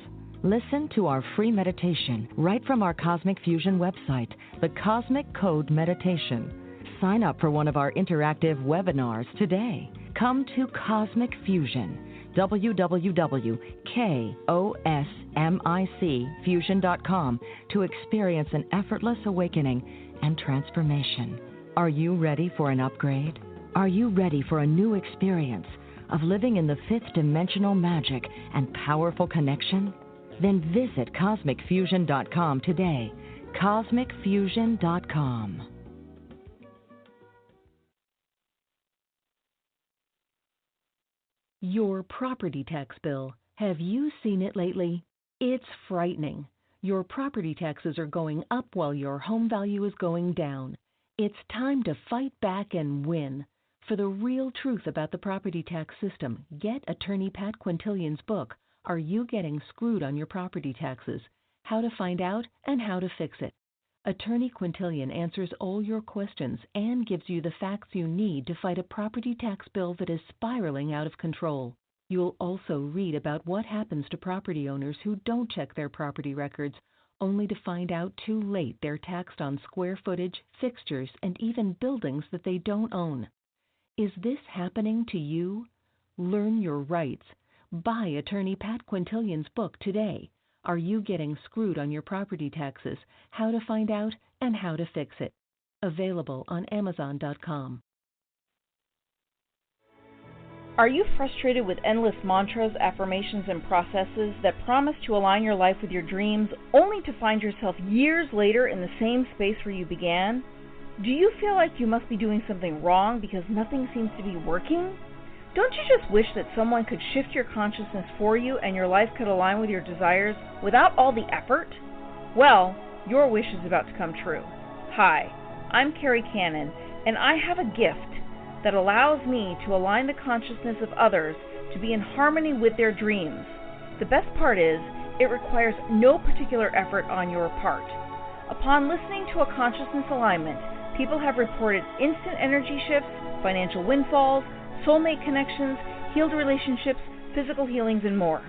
Listen to our free meditation right from our Cosmic Fusion website, the Cosmic Code Meditation. Sign up for one of our interactive webinars today. Come to Cosmic Fusion, www.KOSMICfusion.com, to experience an effortless awakening and transformation. Are you ready for an upgrade? Are you ready for a new experience of living in the fifth dimensional magic and powerful connection? Then visit CosmicFusion.com today. CosmicFusion.com. Your property tax bill. Have you seen it lately? It's frightening. Your property taxes are going up while your home value is going down. It's time to fight back and win. For the real truth about the property tax system, get attorney Pat Quintilian's book, Are You Getting Screwed on Your Property Taxes? How to Find Out and How to Fix It. Attorney Quintillion answers all your questions and gives you the facts you need to fight a property tax bill that is spiraling out of control. You'll also read about what happens to property owners who don't check their property records, only to find out too late they're taxed on square footage, fixtures, and even buildings that they don't own. Is this happening to you? Learn your rights. Buy Attorney Pat Quintillion's book today. Are you getting screwed on your property taxes? How to find out and how to fix it. Available on Amazon.com. Are you frustrated with endless mantras, affirmations, and processes that promise to align your life with your dreams, only to find yourself years later in the same space where you began? Do you feel like you must be doing something wrong because nothing seems to be working? Don't you just wish that someone could shift your consciousness for you and your life could align with your desires without all the effort? Well, your wish is about to come true. Hi, I'm Carrie Cannon, and I have a gift that allows me to align the consciousness of others to be in harmony with their dreams. The best part is, it requires no particular effort on your part. Upon listening to a consciousness alignment, people have reported instant energy shifts, financial windfalls, soulmate connections, healed relationships, physical healings, and more.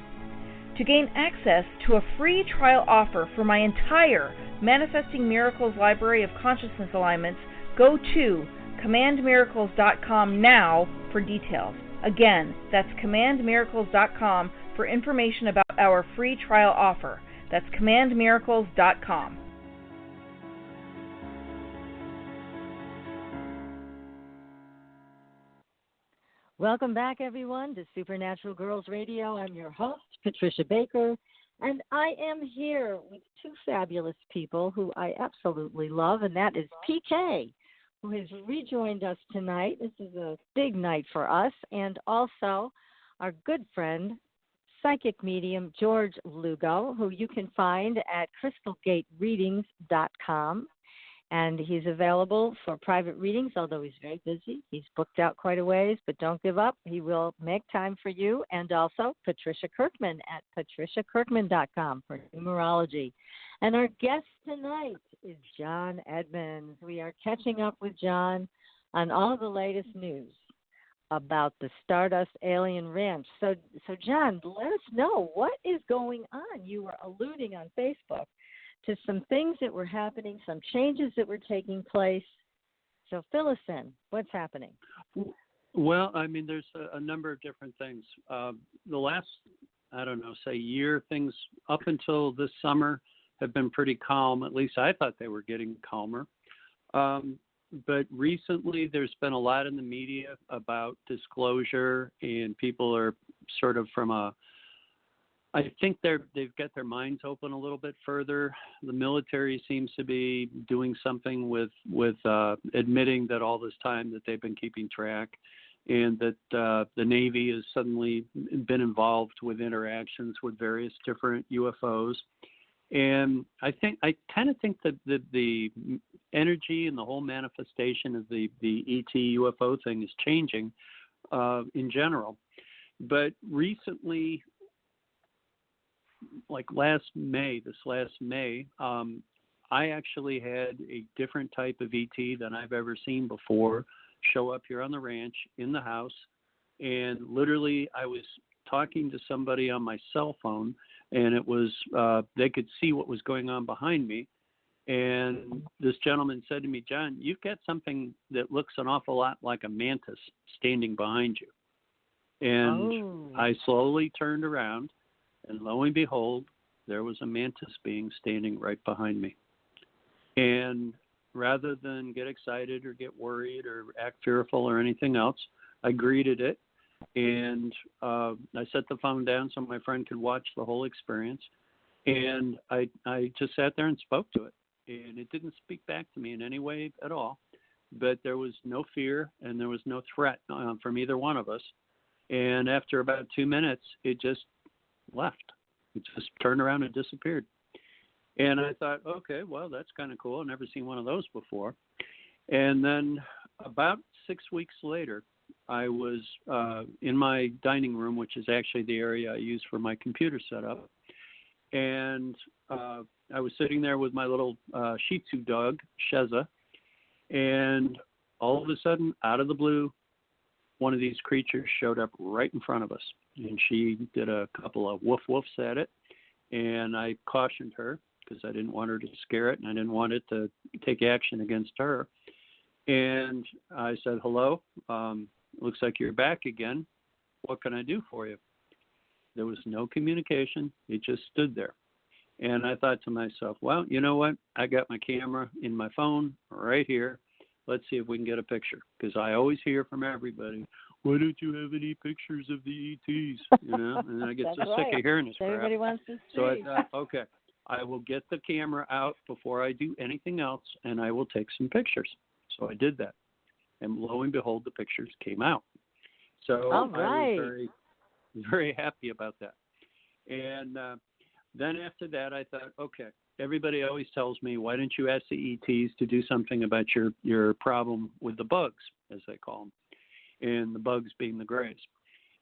To gain access to a free trial offer for my entire Manifesting Miracles library of consciousness alignments, go to commandmiracles.com now for details. Again, that's commandmiracles.com for information about our free trial offer. That's commandmiracles.com. Welcome back, everyone, to Supernatural Girls Radio. I'm your host, Patricia Baker, and I am here with two fabulous people who I absolutely love, and that is PK, who has rejoined us tonight. This is a big night for us, and also our good friend, psychic medium George Lugo, who you can find at crystalgatereadings.com. And he's available for private readings, although he's very busy. He's booked out quite a ways, but don't give up. He will make time for you. And also Patricia Kirkman at patriciakirkman.com for numerology. And our guest tonight is John Edmonds. We are catching up with John on all the latest news about the Stardust Alien Ranch. So John, let us know what is going on. You were alluding on Facebook to some things that were happening, some changes that were taking place. So fill us in. What's happening? Well, I mean, there's a number of different things. The last, say year, things up until this summer have been pretty calm. At least I thought they were getting calmer. But recently there's been a lot in the media about disclosure, and people are sort of I think they've got their minds open a little bit further. The military seems to be doing something with admitting that all this time that they've been keeping track, and that the Navy has suddenly been involved with interactions with various different UFOs. And I kind of think that the energy and the whole manifestation of the ET UFO thing is changing in general. But recently, like this last May, I actually had a different type of ET than I've ever seen before show up here on the ranch in the house. And literally I was talking to somebody on my cell phone, and it was, they could see what was going on behind me. And this gentleman said to me, "John, you've got something that looks an awful lot like a mantis standing behind you." And I slowly turned around, and lo and behold, there was a mantis being standing right behind me. And rather than get excited or get worried or act fearful or anything else, I greeted it, and I set the phone down so my friend could watch the whole experience. And I just sat there and spoke to it. And it didn't speak back to me in any way at all. But there was no fear and there was no threat from either one of us. And after about 2 minutes, it just left. It just turned around and disappeared. And I thought, okay, well, that's kind of cool. I've never seen one of those before. And then about 6 weeks later, I was in my dining room, which is actually the area I use for my computer setup. And I was sitting there with my little Shih Tzu dog, Sheza, and all of a sudden, out of the blue, one of these creatures showed up right in front of us. And she did a couple of woof woofs at it, and I cautioned her because I didn't want her to scare it, and I didn't want it to take action against her. And I said, hello, looks like you're back again. What can I do for you? There was no communication. It just stood there. And I thought to myself, well, you know what? I got my camera in my phone right here. Let's see if we can get a picture. Because I always hear from everybody, why don't you have any pictures of the ETs? You know, and I get so sick of hearing this crap. Everybody wants to see. So I thought, okay, I will get the camera out before I do anything else, and I will take some pictures. So I did that. And lo and behold, the pictures came out. So I was very, very happy about that. And then after that, I thought, okay, everybody always tells me, why don't you ask the ETs to do something about your problem with the bugs, as they call them, and the bugs being the grays.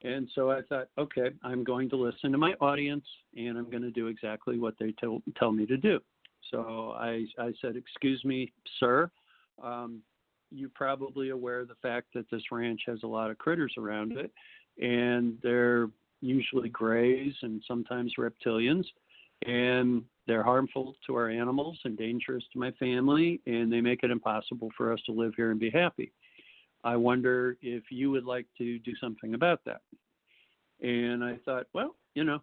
And so I thought, okay, I'm going to listen to my audience, and I'm going to do exactly what they tell me to do. So I said, excuse me, sir, you're probably aware of the fact that this ranch has a lot of critters around it, and they're usually grays and sometimes reptilians, and they're harmful to our animals and dangerous to my family, and they make it impossible for us to live here and be happy. I wonder if you would like to do something about that. And I thought, well,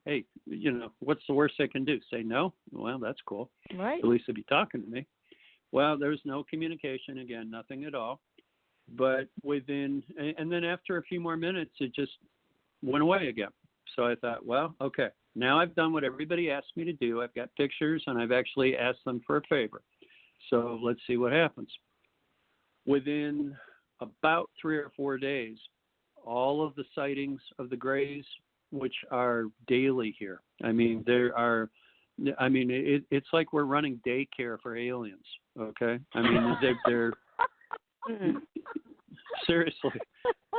hey, what's the worst they can do? Say no? Well, that's cool. Right. At least they'll be talking to me. Well, there was no communication, again, nothing at all. But and then after a few more minutes, it just went away again. So I thought, well, okay, now I've done what everybody asked me to do. I've got pictures, and I've actually asked them for a favor. So let's see what happens. Within about 3 or 4 days, all of the sightings of the grays, which are daily here. I mean, it's like we're running daycare for aliens. Okay, I mean, they're seriously.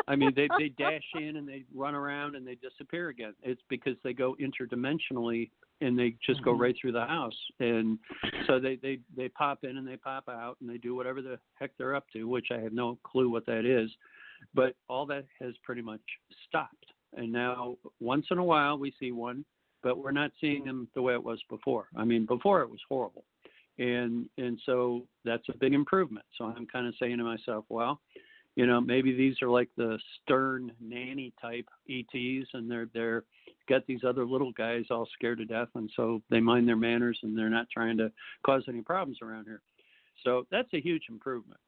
I mean, they dash in and they run around and they disappear again. It's because they go interdimensionally and they just go right through the house. And so they pop in and they pop out and they do whatever the heck they're up to, which I have no clue what that is. But all that has pretty much stopped. And now once in a while we see one, but we're not seeing them the way it was before. I mean, before it was horrible. And so that's a big improvement. So I'm kind of saying to myself, well, maybe these are like the stern nanny type ETs, and they're got these other little guys all scared to death, and so they mind their manners and they're not trying to cause any problems around here. So that's a huge improvement.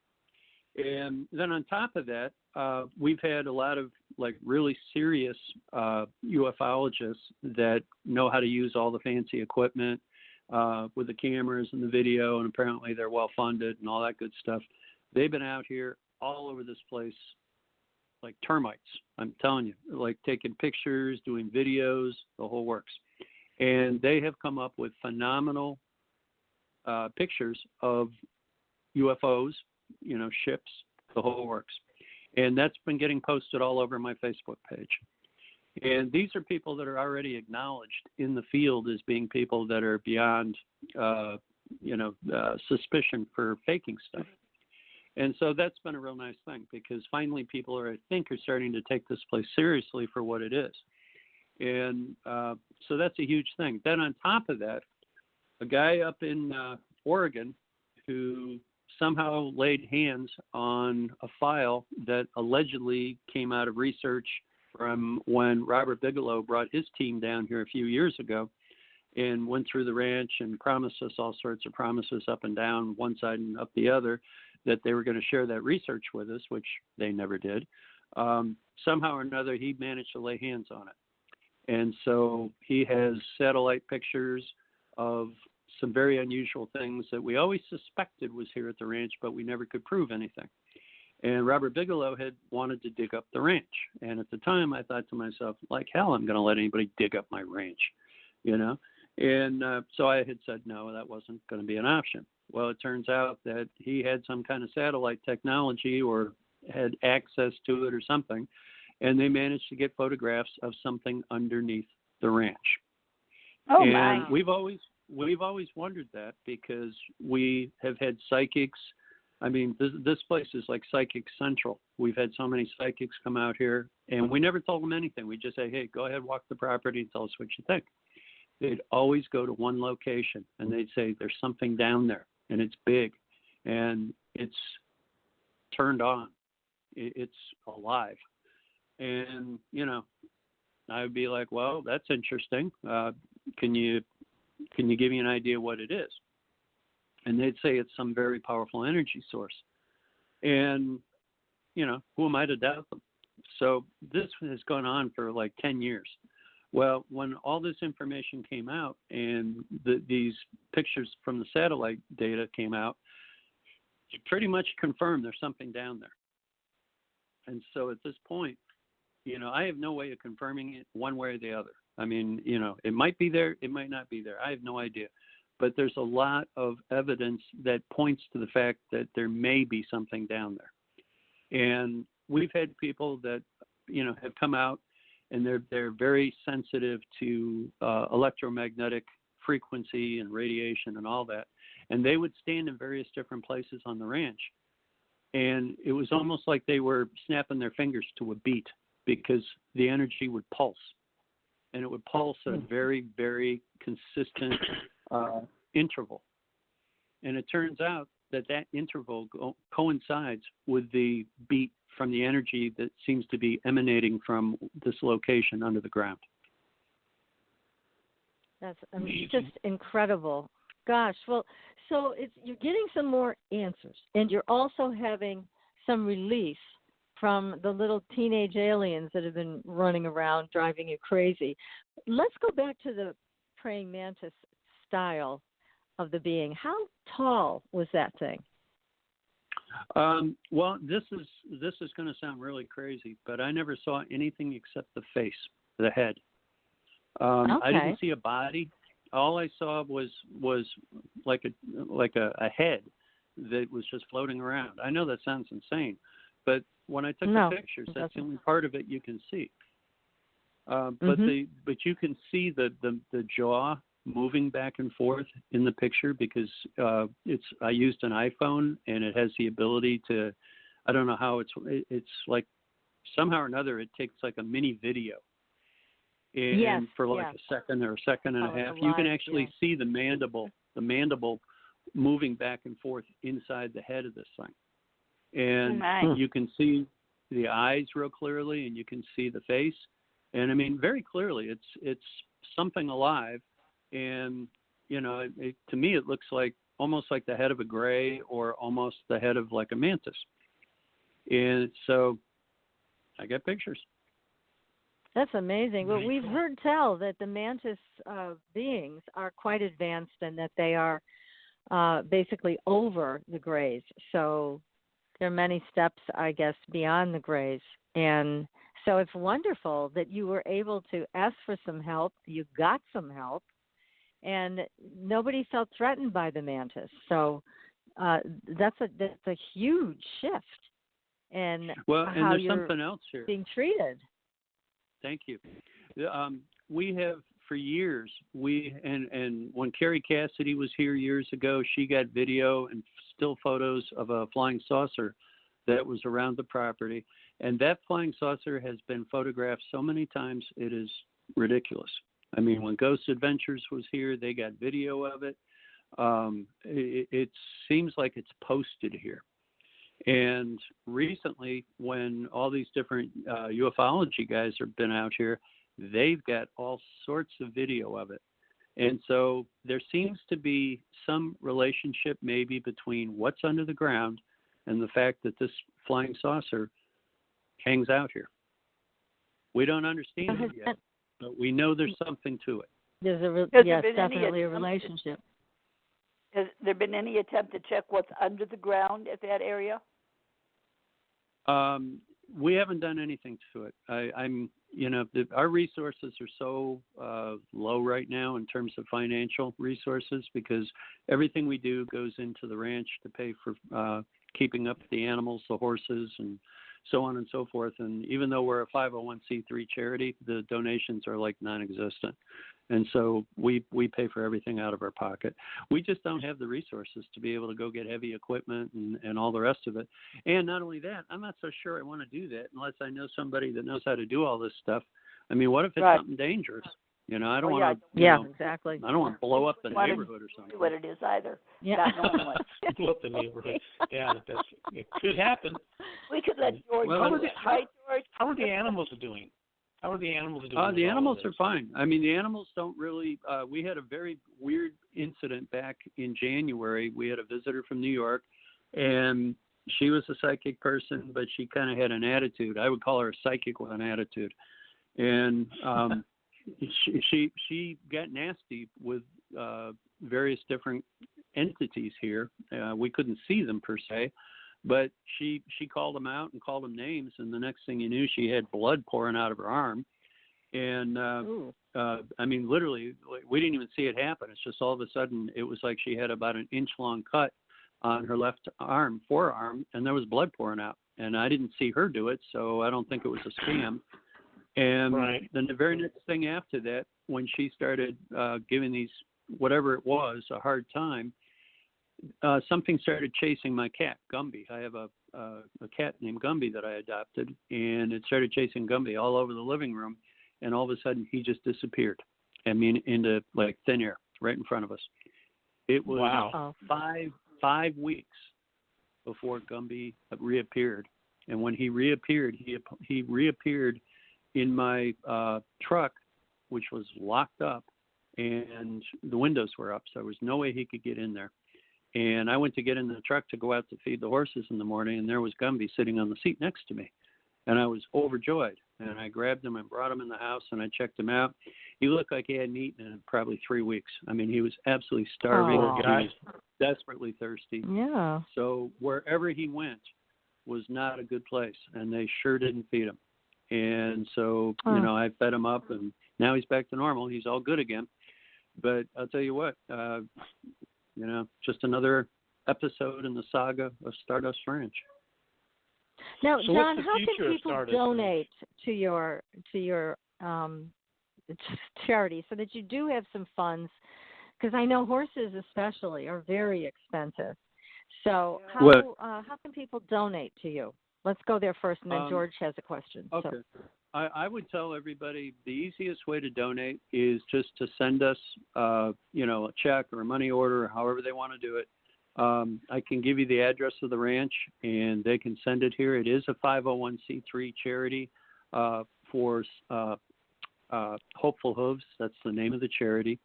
And then on top of that, we've had a lot of like really serious ufologists that know how to use all the fancy equipment with the cameras and the video, and apparently they're well funded and all that good stuff. They've been out here all over this place like termites. I'm telling you, like taking pictures, doing videos, the whole works. And they have come up with phenomenal pictures of UFOs, ships, the whole works. And that's been getting posted all over my Facebook page. And these are people that are already acknowledged in the field as being people that are beyond, suspicion for faking stuff. And so that's been a real nice thing because finally people are starting to take this place seriously for what it is. And so that's a huge thing. Then on top of that, a guy up in Oregon who somehow laid hands on a file that allegedly came out of research from when Robert Bigelow brought his team down here a few years ago and went through the ranch and promised us all sorts of promises up and down, one side and up the other, that they were going to share that research with us, which they never did. Somehow or another, he managed to lay hands on it. And so he has satellite pictures of some very unusual things that we always suspected was here at the ranch, but we never could prove anything. And Robert Bigelow had wanted to dig up the ranch. And at the time, I thought to myself, like hell, I'm going to let anybody dig up my ranch, And so I had said, no, that wasn't going to be an option. Well, it turns out that he had some kind of satellite technology or had access to it or something, and they managed to get photographs of something underneath the ranch. Oh, and my. we've always we've always wondered that because we have had psychics. I mean, this place is like Psychic Central. We've had so many psychics come out here, and we never told them anything. We just say, hey, go ahead, walk the property, and tell us what you think. They'd always go to one location, and they'd say, there's something down there, and it's big, and it's turned on. It's alive. And, you know, I would be like, well, that's interesting. Can you give me an idea what it is? And they'd say it's some very powerful energy source. And, you know, who am I to doubt them? So this has gone on for like 10 years. Well, when all this information came out and these pictures from the satellite data came out, it pretty much confirmed there's something down there. And so at this point, you know, I have no way of confirming it one way or the other. I mean, you know, it might be there, it might not be there. I have no idea. But there's a lot of evidence that points to the fact that there may be something down there. And we've had people that, you know, have come out and they're very sensitive to electromagnetic frequency and radiation and all that. And they would stand in various different places on the ranch. And it was almost like they were snapping their fingers to a beat because the energy would pulse. And it would pulse at a very, very consistent interval. And it turns out that interval coincides with the beat from the energy that seems to be emanating from this location under the ground. That's just incredible. Gosh, well, so you're getting some more answers, and you're also having some relief from the little teenage aliens that have been running around driving you crazy. Let's go back to the praying mantis style of the being. How tall was that thing? Well, this is going to sound really crazy, but I never saw anything except the face, the head. Okay. I didn't see a body. All I saw was like a head that was just floating around. I know that sounds insane, but when I took the pictures, that's the only part of it you can see. But you can see the jaw moving back and forth in the picture because I used an iPhone and it has the ability to, I don't know how it's like somehow or another it takes like a mini video. And for like a second or a second and a half, you can actually see the mandible moving back and forth inside the head of this thing. And you can see the eyes real clearly and you can see the face. And I mean, very clearly, it's something alive. And, you know, to me, it looks like almost like the head of a gray or almost the head of like a mantis. And so I got pictures. That's amazing. Well, we've heard tell that the mantis beings are quite advanced and that they are basically over the grays. So there are many steps, I guess, beyond the grays. And so it's wonderful that you were able to ask for some help. You got some help. And nobody felt threatened by the mantis. So that's a huge shift in how there's you're something else here. Being treated. Thank you. We have for years, and when Carrie Cassidy was here years ago, she got video and still photos of a flying saucer that was around the property. And that flying saucer has been photographed so many times, it is ridiculous. I mean, when Ghost Adventures was here, they got video of it. It seems like it's posted here. And recently, when all these different ufology guys have been out here, they've got all sorts of video of it. And so there seems to be some relationship maybe between what's under the ground and the fact that this flying saucer hangs out here. We don't understand it yet, but we know there's something to it. There's definitely a relationship. Has there been any attempt to check what's under the ground at that area? We haven't done anything to it. Our resources are so low right now in terms of financial resources because everything we do goes into the ranch to pay for keeping up the animals, the horses, and so on and so forth. And even though we're a 501c3 charity, the donations are like non-existent. And so we pay for everything out of our pocket. We just don't have the resources to be able to go get heavy equipment and all the rest of it. And not only that, I'm not so sure I want to do that unless I know somebody that knows how to do all this stuff. I mean, what if it's something dangerous? You know, I don't want to. Yeah, exactly. I don't want to blow up the neighborhood or something. What it is either. Yeah. Blow up the neighborhood. Yeah, it could happen. We could let George. George? How are the animals doing? How are the animals doing? The animals are fine. I mean, the animals don't really. We had a very weird incident back in January. We had a visitor from New York, and she was a psychic person, but she kind of had an attitude. I would call her a psychic with an attitude, and she got nasty with various different entities here. We couldn't see them per se. But she called them out and called them names, and the next thing you knew, she had blood pouring out of her arm. And, I mean, literally, we didn't even see it happen. It's just all of a sudden, it was like she had about an inch-long cut on her left forearm, and there was blood pouring out. And I didn't see her do it, so I don't think it was a scam. And then the very next thing after that, when she started giving these, whatever it was, a hard time, something started chasing my cat, Gumby. I have a cat named Gumby that I adopted, and it started chasing Gumby all over the living room, and all of a sudden he just disappeared. I mean, into like thin air right in front of us. It was 5 weeks before Gumby reappeared, and when he reappeared, he reappeared in my truck, which was locked up, and the windows were up, so there was no way he could get in there. And I went to get in the truck to go out to feed the horses in the morning, and there was Gumby sitting on the seat next to me. And I was overjoyed. And I grabbed him and brought him in the house, and I checked him out. He looked like he hadn't eaten in probably 3 weeks. I mean, he was absolutely starving. He was desperately thirsty. Yeah. So wherever he went was not a good place, and they sure didn't feed him. And so, you know, I fed him up, and now he's back to normal. He's all good again. But I'll tell you what, you know, just another episode in the saga of Stardust Ranch. Now, so John, how can people Stardust donate to your charity so that you do have some funds? Because I know horses, especially, are very expensive. So how can people donate to you? Let's go there first, and then George has a question. Okay. So. I would tell everybody the easiest way to donate is just to send us, you know, a check or a money order, or however they want to do it. I can give you the address of the ranch, and they can send it here. It is a 501c3 charity for Hopeful Hooves. That's the name of the charity.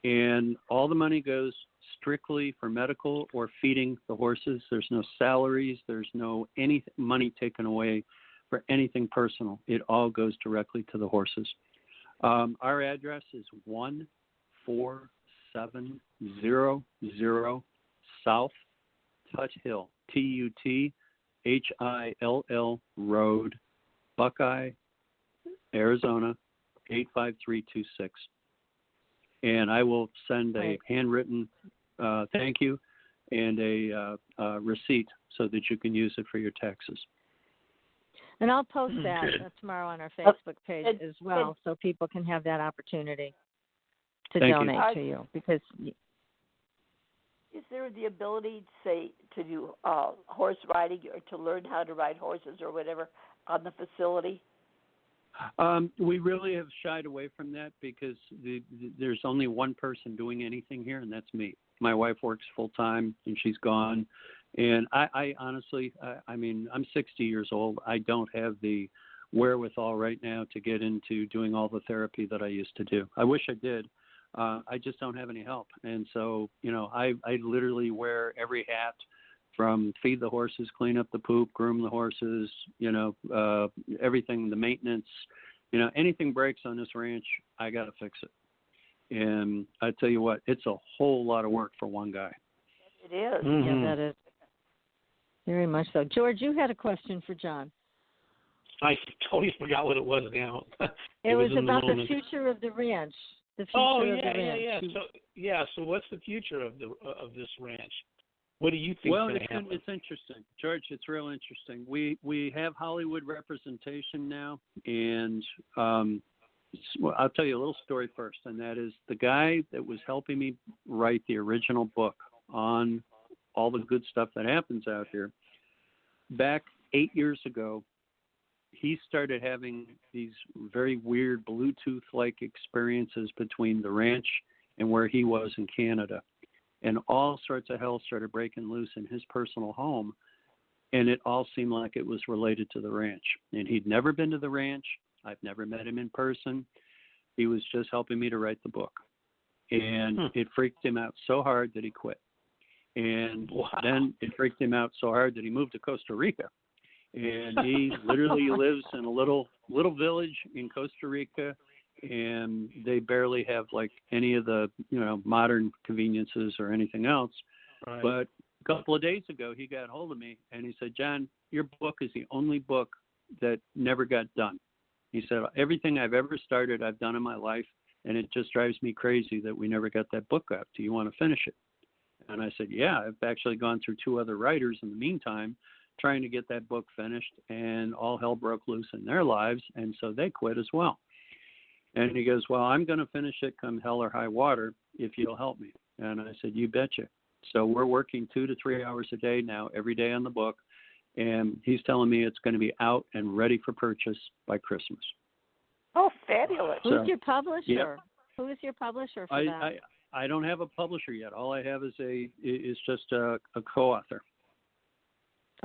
And all the money goes strictly for medical or feeding the horses. There's no salaries. There's no any money taken away for anything personal. It all goes directly to the horses. Our address is 14700 South Tut Hill, Tuthill Road, Buckeye, Arizona, 85326. And I will send a handwritten thank you and a receipt so that you can use it for your taxes. And I'll post that tomorrow on our Facebook page as well, so people can have that opportunity to donate to you. Because is there the ability, say, to do horse riding or to learn how to ride horses or whatever on the facility? We really have shied away from that because there's only one person doing anything here, and that's me. My wife works full time, and she's gone. And I honestly, I mean, I'm 60 years old. I don't have the wherewithal right now to get into doing all the therapy that I used to do. I wish I did. I just don't have any help. And so, you know, I literally wear every hat, from feed the horses, clean up the poop, groom the horses, you know, everything, the maintenance, you know, anything breaks on this ranch, I got to fix it. And I tell you what, it's a whole lot of work for one guy. It is. Yeah, that is. Very much so. George, you had a question for John. I totally forgot what it was now. It was about the future of the ranch. The future of the ranch. So what's the future of this ranch? What do you think? Well, it's interesting, George. It's real interesting. We have Hollywood representation now, and well, I'll tell you a little story first, and that is the guy that was helping me write the original book on all the good stuff that happens out here. Back 8 years ago, he started having these very weird Bluetooth-like experiences between the ranch and where he was in Canada. And all sorts of hell started breaking loose in his personal home, and it all seemed like it was related to the ranch. And he'd never been to the ranch. I've never met him in person. He was just helping me to write the book. And it freaked him out so hard that he quit. And then it freaked him out so hard that he moved to Costa Rica. And he literally lives in a little village in Costa Rica, and they barely have like any of the modern conveniences or anything else. Right. But a couple of days ago, he got hold of me and he said, "John, your book is the only book that never got done." He said, "Everything I've ever started, I've done in my life, and it just drives me crazy that we never got that book out. Do you want to finish it?" And I said, "Yeah, I've actually gone through 2 other writers in the meantime trying to get that book finished, and all hell broke loose in their lives, and so they quit as well." And he goes, "Well, I'm going to finish it come hell or high water if you'll help me." And I said, "You betcha." So we're working 2 to 3 hours a day now, every day on the book, and he's telling me it's going to be out and ready for purchase by Christmas. Oh, fabulous. Who's your publisher? Yep. Who is your publisher for that? I don't have a publisher yet. All I have is just a co-author.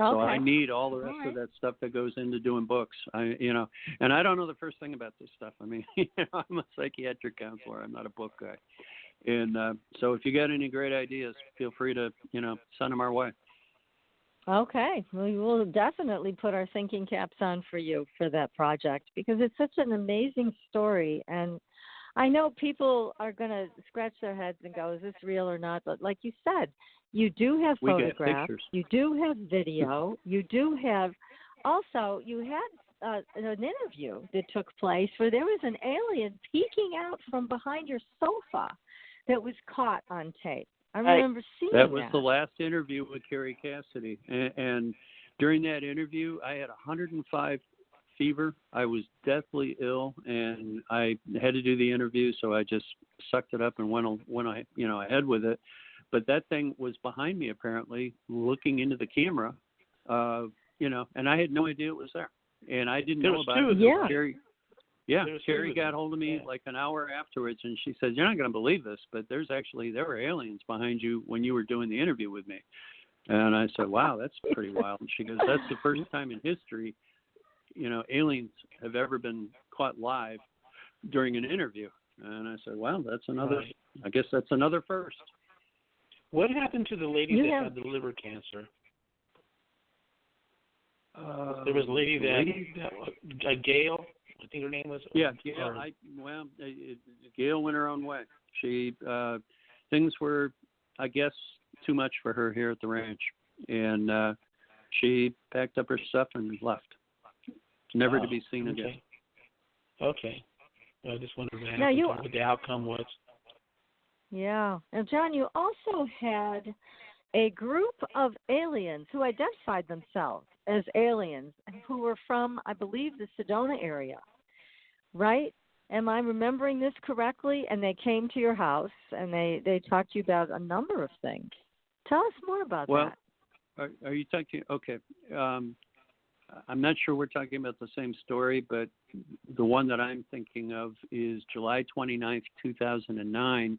Okay. So I need all the rest of that stuff that goes into doing books. And I don't know the first thing about this stuff. I mean, I'm a psychiatric counselor. I'm not a book guy. And so if you got any great ideas, feel free to, send them our way. Okay. We will definitely put our thinking caps on for you for that project, because it's such an amazing story. And I know people are going to scratch their heads and go, is this real or not? But like you said, you do have photographs, you do have video, you do have, also you had an interview that took place where there was an alien peeking out from behind your sofa that was caught on tape. I remember seeing that. That was the last interview with Carrie Cassidy. And during that interview, I had 105 fever. I was deathly ill, and I had to do the interview, so I just sucked it up and went ahead with it. But that thing was behind me, apparently, looking into the camera, and I had no idea it was there. And I didn't know about it. Yeah. Carrie got hold of me like an hour afterwards, and she said, "You're not going to believe this, but there were aliens behind you when you were doing the interview with me." And I said, "Wow, that's pretty wild." And she goes, "That's the first time in history, aliens have ever been caught live during an interview." And I said, "Wow, I guess that's another first." What happened to the lady that had the liver cancer? There was a lady Gail, I think her name was. Yeah, Gail. Gail went her own way. She things were, I guess, too much for her here at the ranch, and she packed up her stuff and left, never to be seen again. Okay. I just wondered what the outcome was. Yeah. And John, you also had a group of aliens who identified themselves as aliens who were from, I believe, the Sedona area, right? Am I remembering this correctly? And they came to your house and they talked to you about a number of things. Tell us more about that. Well, are you talking? Okay. I'm not sure we're talking about the same story, but the one that I'm thinking of is July 29th, 2009.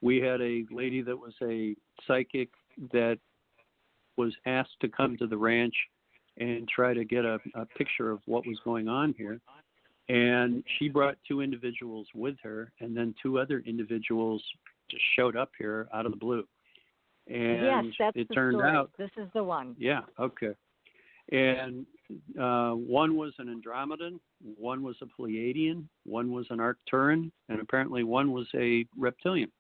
We had a lady that was a psychic that was asked to come to the ranch and try to get a picture of what was going on here. And she brought 2 individuals with her, and then 2 other individuals just showed up here out of the blue. And yes, that's it the turned story. out. This is the one. Yeah, okay. And one was an Andromedan, one was a Pleiadian, one was an Arcturan, and apparently one was a reptilian.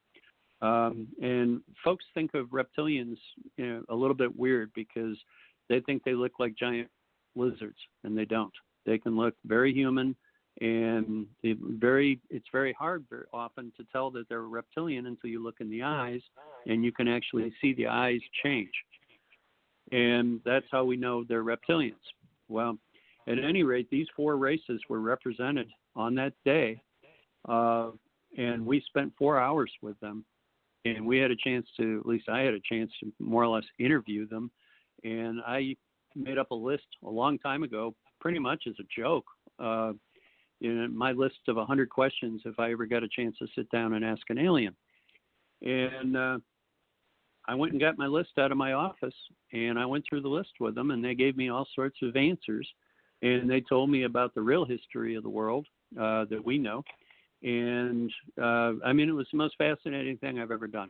And folks think of reptilians, a little bit weird because they think they look like giant lizards, and they don't. They can look very human, And it's very hard very often to tell that they're reptilian until you look in the eyes, and you can actually see the eyes change. And that's how we know they're reptilians. Well, at any rate, these 4 races were represented on that day, and we spent 4 hours with them. And we had a chance to, at least I had a chance to more or less interview them. And I made up a list a long time ago, pretty much as a joke. My list of 100 questions if I ever got a chance to sit down and ask an alien. And I went and got my list out of my office, and I went through the list with them, and they gave me all sorts of answers. And they told me about the real history of the world that we know. And, it was the most fascinating thing I've ever done.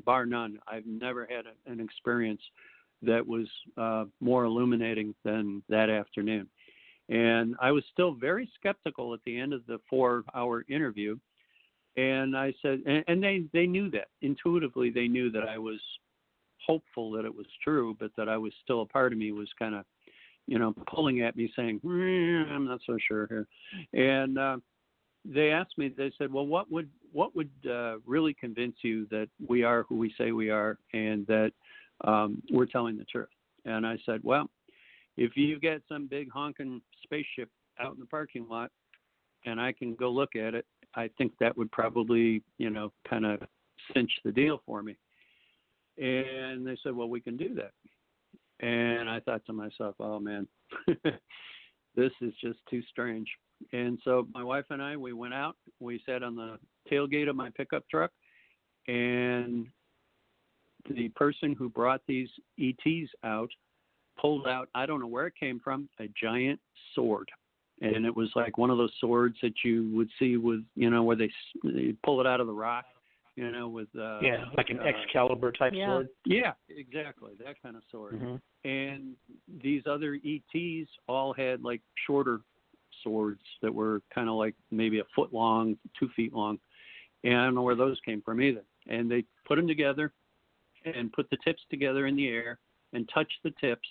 Bar none. I've never had an experience that was more illuminating than that afternoon. And I was still very skeptical at the end of the 4-hour interview. And I said, and they knew that. Intuitively, they knew that I was hopeful that it was true, but that I was still, a part of me was kind of, pulling at me saying, I'm not so sure here. And they asked me, they said, well, what would really convince you that we are who we say we are and that we're telling the truth? And I said, well, if you get some big honking spaceship out in the parking lot and I can go look at it, I think that would probably, kind of cinch the deal for me. And they said, well, we can do that. And I thought to myself, oh, man, this is just too strange. And so my wife and I, we went out, we sat on the tailgate of my pickup truck, and the person who brought these ETs out pulled out, I don't know where it came from, a giant sword. And it was like one of those swords that you would see with, where they pull it out of the rock, with... like an Excalibur type sword. Yeah, exactly, that kind of sword. Mm-hmm. And these other ETs all had like shorter swords that were kind of like maybe a foot long, 2 feet long. And I don't know where those came from either. And they put them together and put the tips together in the air and touched the tips.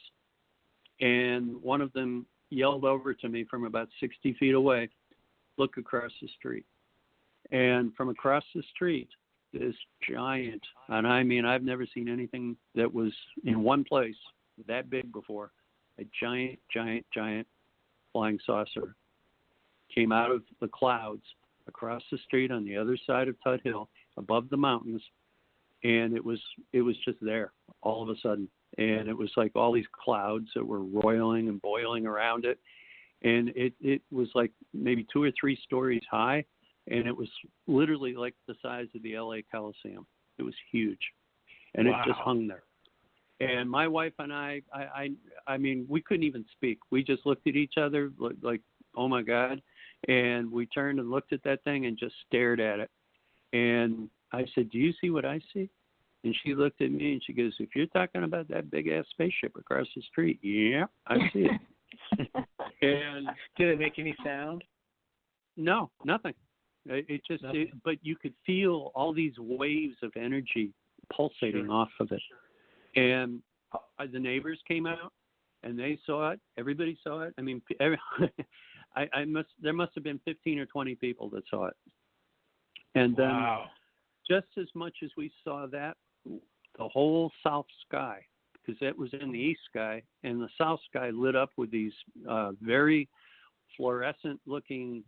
And one of them yelled over to me from about 60 feet away, look across the street. And from across the street, this giant, and I've never seen anything that was in one place that big before, a giant flying saucer came out of the clouds across the street on the other side of Tut Hill, above the mountains, and it was just there all of a sudden. And it was like all these clouds that were roiling and boiling around it. And it was like maybe 2 or 3 stories high, and it was literally like the size of the LA Coliseum. It was huge. And It just hung there. And my wife and I we couldn't even speak. We just looked at each other like, oh my God. And we turned and looked at that thing and just stared at it. And I said, do you see what I see? And she looked at me and she goes, if you're talking about that big ass spaceship across the street, yeah, I see it. And did it make any sound? No, nothing. It just, but you could feel all these waves of energy pulsating off of it. And the neighbors came out and they saw it. Everybody saw it. There must have been 15 or 20 people that saw it. And then just as much as we saw that, the whole south sky, because that was in the east sky, and the south sky lit up with these very fluorescent-looking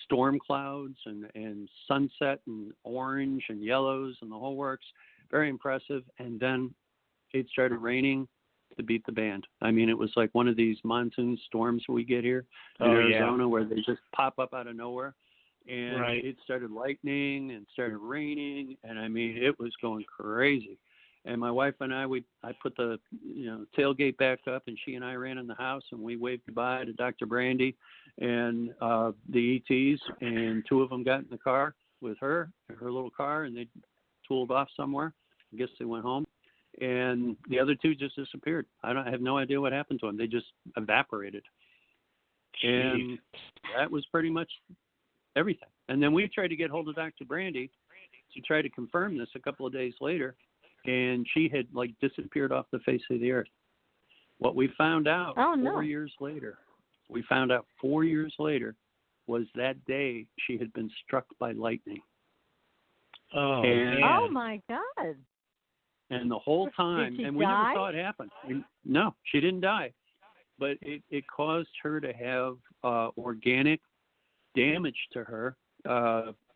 storm clouds and sunset and orange and yellows and the whole works. Very impressive. And then it started raining to beat the band. It was like one of these monsoon storms we get here in Arizona where they just pop up out of nowhere. And it started lightning and started raining, and it was going crazy. And my wife and I put the tailgate back up, and she and I ran in the house, and we waved goodbye to Dr. Brandy and the ETs, and 2 of them got in the car with her little car, and they tooled off somewhere. I guess they went home, and the other 2 just disappeared. I have no idea what happened to them. They just evaporated. Jeez. And that was pretty much everything. And then we tried to get hold of Dr. Brandy to try to confirm this a couple of days later, and she had disappeared off the face of the earth. What we found out 4 years later, was that day she had been struck by lightning. Oh my God. And the whole time, and we never saw it happen. No, she didn't die. But it caused her to have organic damage to her,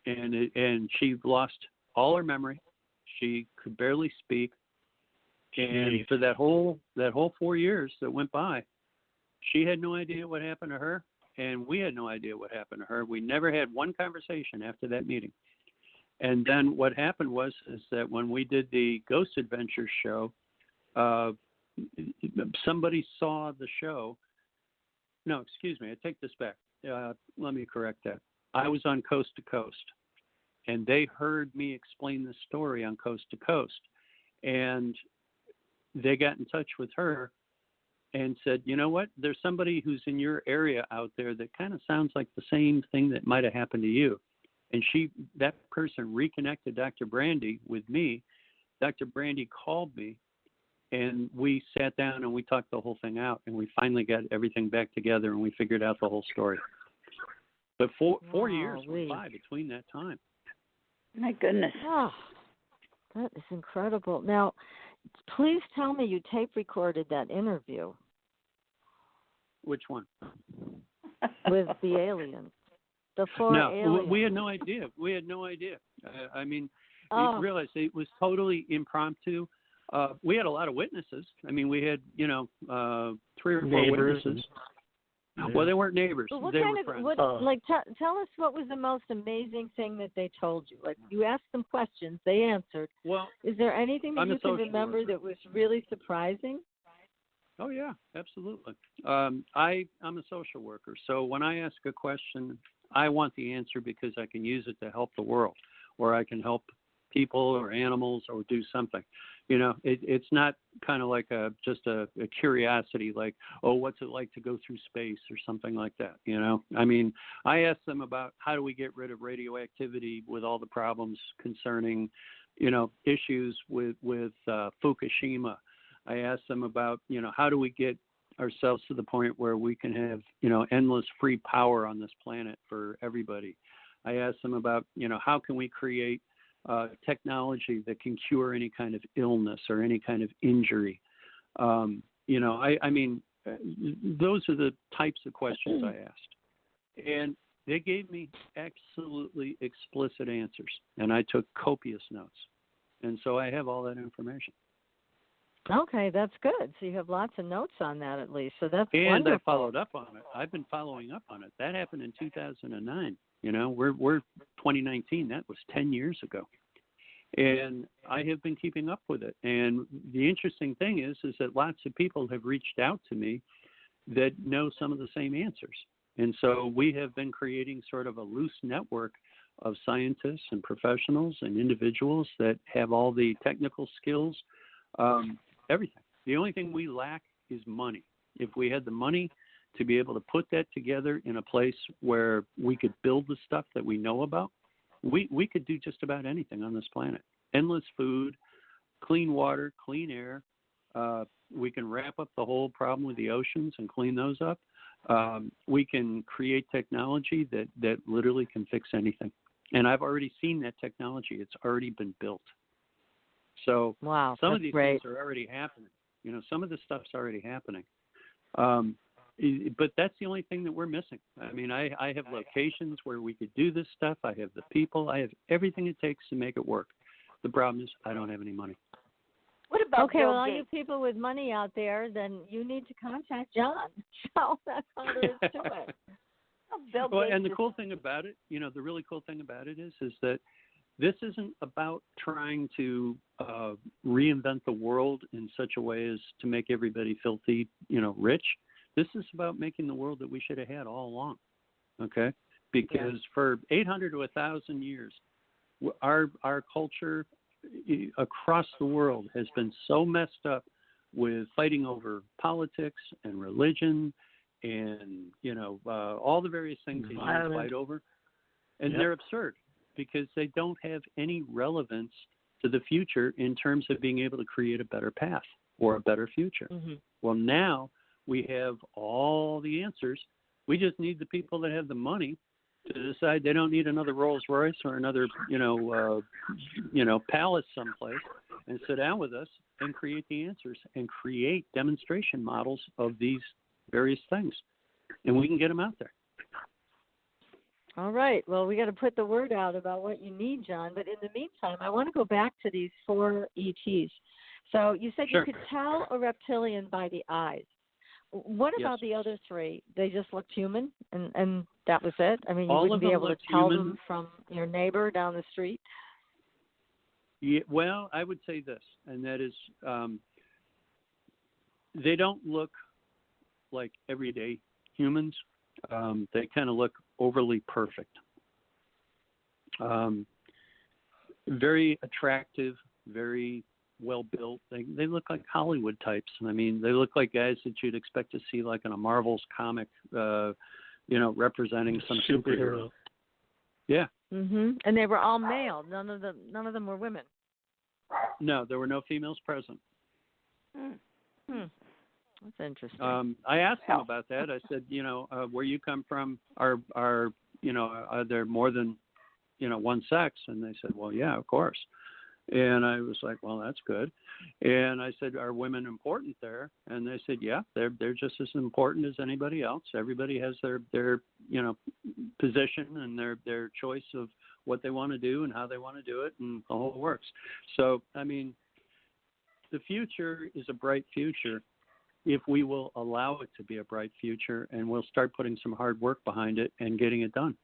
and she lost all her memory. She could barely speak. And for that whole 4 years that went by, she had no idea what happened to her, and we had no idea what happened to her. We never had one conversation after that meeting. And then what happened is that when we did the Ghost Adventures show, somebody saw the show. No, excuse me, I take this back. Let me correct that. I was on Coast to Coast, and they heard me explain the story on Coast to Coast. And they got in touch with her and said, you know what, there's somebody who's in your area out there that kind of sounds like the same thing that might have happened to you. And that person reconnected Dr. Brandy with me. Dr. Brandy called me, and we sat down and we talked the whole thing out, and we finally got everything back together, and we figured out the whole story. But four years went by between that time. My goodness. Oh, that is incredible. Now, please tell me you tape recorded that interview. Which one? With the aliens. The four aliens. We had no idea. I mean, you realize it was totally impromptu. We had a lot of witnesses. I mean, we had, 3 or 4 witnesses. Well, they weren't neighbors. But they were friends. Tell us what was the most amazing thing that they told you. Like, you asked them questions, they answered. Well, is there anything that you can remember that was really surprising? Oh yeah, absolutely. I'm a social worker, so when I ask a question, I want the answer because I can use it to help the world, or I can help people or animals or do something. It's not kind of like just a curiosity, like, oh, what's it like to go through space or something like that. I mean, I ask them about how do we get rid of radioactivity with all the problems concerning, issues with Fukushima. I ask them about, how do we get ourselves to the point where we can have, endless free power on this planet for everybody. I ask them about, how can we create technology that can cure any kind of illness or any kind of injury. I mean, those are the types of questions I asked. And they gave me absolutely explicit answers. And I took copious notes. And so I have all that information. Okay, that's good. So you have lots of notes on that at least. So that's wonderful. And I followed up on it. I've been following up on it. That happened in 2009. We're 2019. That was 10 years ago. And I have been keeping up with it. And the interesting thing is that lots of people have reached out to me that know some of the same answers. And so we have been creating sort of a loose network of scientists and professionals and individuals that have all the technical skills, everything. The only thing we lack is money. If we had the money to be able to put that together in a place where we could build the stuff that we know about, we could do just about anything on this planet. Endless food, clean water, clean air. We can wrap up the whole problem with the oceans and clean those up. We can create technology that literally can fix anything. And I've already seen that technology. It's already been built. So some of these things are already happening. Some of this stuff's already happening. But that's the only thing that we're missing. I mean, I have locations where we could do this stuff. I have the people. I have everything it takes to make it work. The problem is I don't have any money. What about Bill all Gates? you people with money out there, then you need to contact John. So that's all there is to it. And the cool thing about it, the really cool thing about it is that this isn't about trying to reinvent the world in such a way as to make everybody filthy, rich. This is about making the world that we should have had all along, okay? Because for 800 to 1,000 years, our culture across the world has been so messed up with fighting over politics and religion and, all the various things that you fight over. And they're absurd because they don't have any relevance to the future in terms of being able to create a better path or a better future. Mm-hmm. Well, now we have all the answers. We just need the people that have the money to decide they don't need another Rolls Royce or another, palace someplace, and sit down with us and create the answers and create demonstration models of these various things, and we can get them out there. All right. Well, we got to put the word out about what you need, John. But in the meantime, I want to go back to these 4 ETs. So you said Sure. you could tell a reptilian by the eyes. What about the other 3? They just looked human, and that was it? I mean, you wouldn't be able to tell them from your neighbor down the street? Yeah, well, I would say this, and that is they don't look like everyday humans. They kind of look overly perfect. Very attractive, very well built. They look like Hollywood types. I mean, they look like guys that you'd expect to see like in a Marvel's comic, representing some superhero. Yeah. Mhm. And they were all male. None of them were women. No, there were no females present. That's interesting. I asked them about that. I said, where you come from, are there more than, one sex? And they said, well, yeah, of course. And I was like, well, that's good. And I said, are women important there? And they said, yeah, they're just as important as anybody else. Everybody has their position and their choice of what they want to do and how they want to do it, and the whole works. So, I mean, the future is a bright future if we will allow it to be a bright future, and we'll start putting some hard work behind it and getting it done.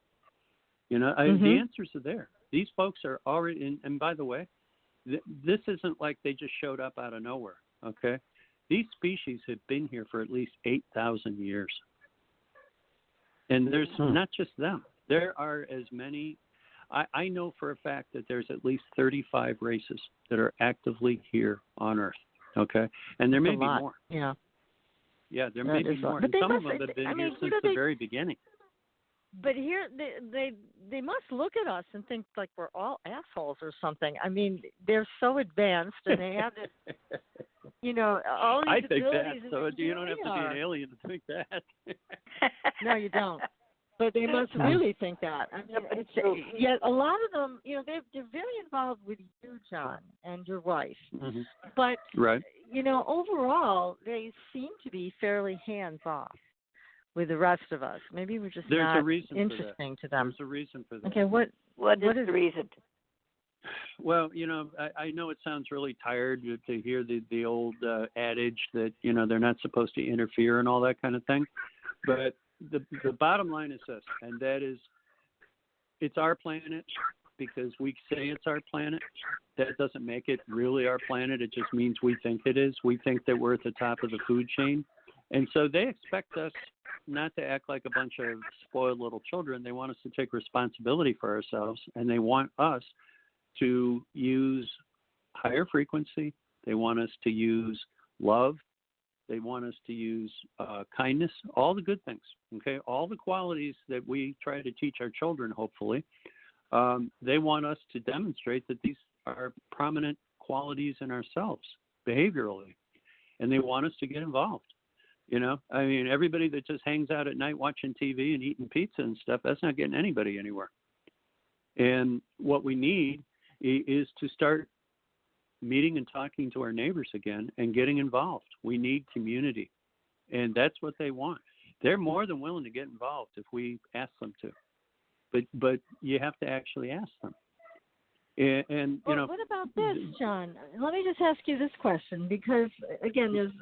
The answers are there. These folks are already, and by the way, this isn't like they just showed up out of nowhere, okay? These species have been here for at least 8,000 years. And there's not just them. There are as many, I know for a fact that there's at least 35 races that are actively here on Earth, okay? And there may be more. Yeah. Yeah, there may be more. And some of them have been here since the very beginning. But here, they must look at us and think like we're all assholes or something. I mean, they're so advanced, and they have this, all these abilities. So you don't have to be an alien to think that. No, you don't. But they must really think that. I mean, yet a lot of them, they're very involved with you, John, and your wife. Mm-hmm. But, right. Overall, they seem to be fairly hands-off with the rest of us. Maybe we're just not interesting to them. There's a reason for that. Okay, what is the reason? Well, I know it sounds really tired to hear the old adage that, they're not supposed to interfere and all that kind of thing. But the bottom line is this, and that is, it's our planet because we say it's our planet. That doesn't make it really our planet. It just means we think it is. We think that we're at the top of the food chain. And so they expect us not to act like a bunch of spoiled little children. They want us to take responsibility for ourselves, and they want us to use higher frequency. They want us to use love. They want us to use kindness, all the good things, okay? All the qualities that we try to teach our children, hopefully. They want us to demonstrate that these are prominent qualities in ourselves behaviorally, and they want us to get involved. I mean, everybody that just hangs out at night watching TV and eating pizza and stuff, that's not getting anybody anywhere. And what we need is to start meeting and talking to our neighbors again and getting involved. We need community, and that's what they want. They're more than willing to get involved if we ask them to, but you have to actually ask them. And what about this, John? Let me just ask you this question, because again,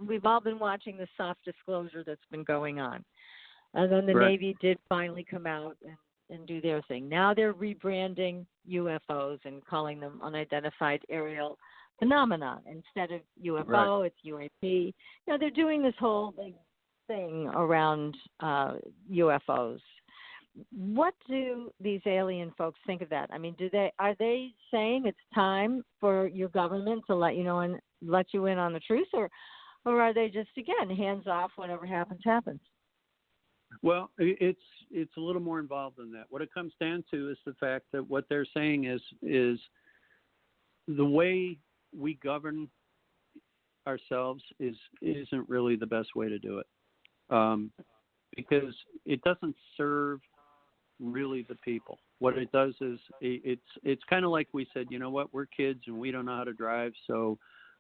we've all been watching the soft disclosure that's been going on, and then the Navy did finally come out and do their thing. Now they're rebranding UFOs and calling them unidentified aerial phenomena instead of UFO. It's UAP. They're doing this whole big thing around UFOs. What do these alien folks think of that? I mean, are they saying it's time for your government to let you know and let you in on the truth, or are they just, again, hands off, whatever happens, happens? Well, it's a little more involved than that. What it comes down to is the fact that what they're saying is the way we govern ourselves isn't really the best way to do it, because it doesn't serve really the people. What it does is it's kind of like we said, you know what, we're kids and we don't know how to drive, so,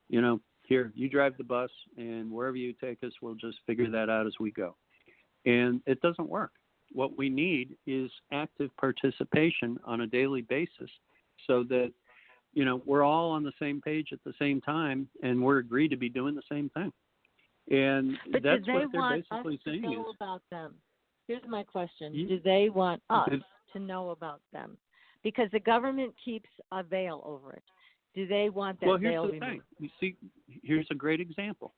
you know, here, you drive the bus, and wherever you take us, we'll just figure that out as we go. And it doesn't work. What we need is active participation on a daily basis so that, you know, we're all on the same page at the same time, and we're agreed to be doing the same thing. And but that's do they what they're want basically us to saying know is, about them? Here's my question. Do they want us to know about them? Because the government keeps a veil over it. Do they want that veil removed? Well, here's the thing. You see, here's a great example.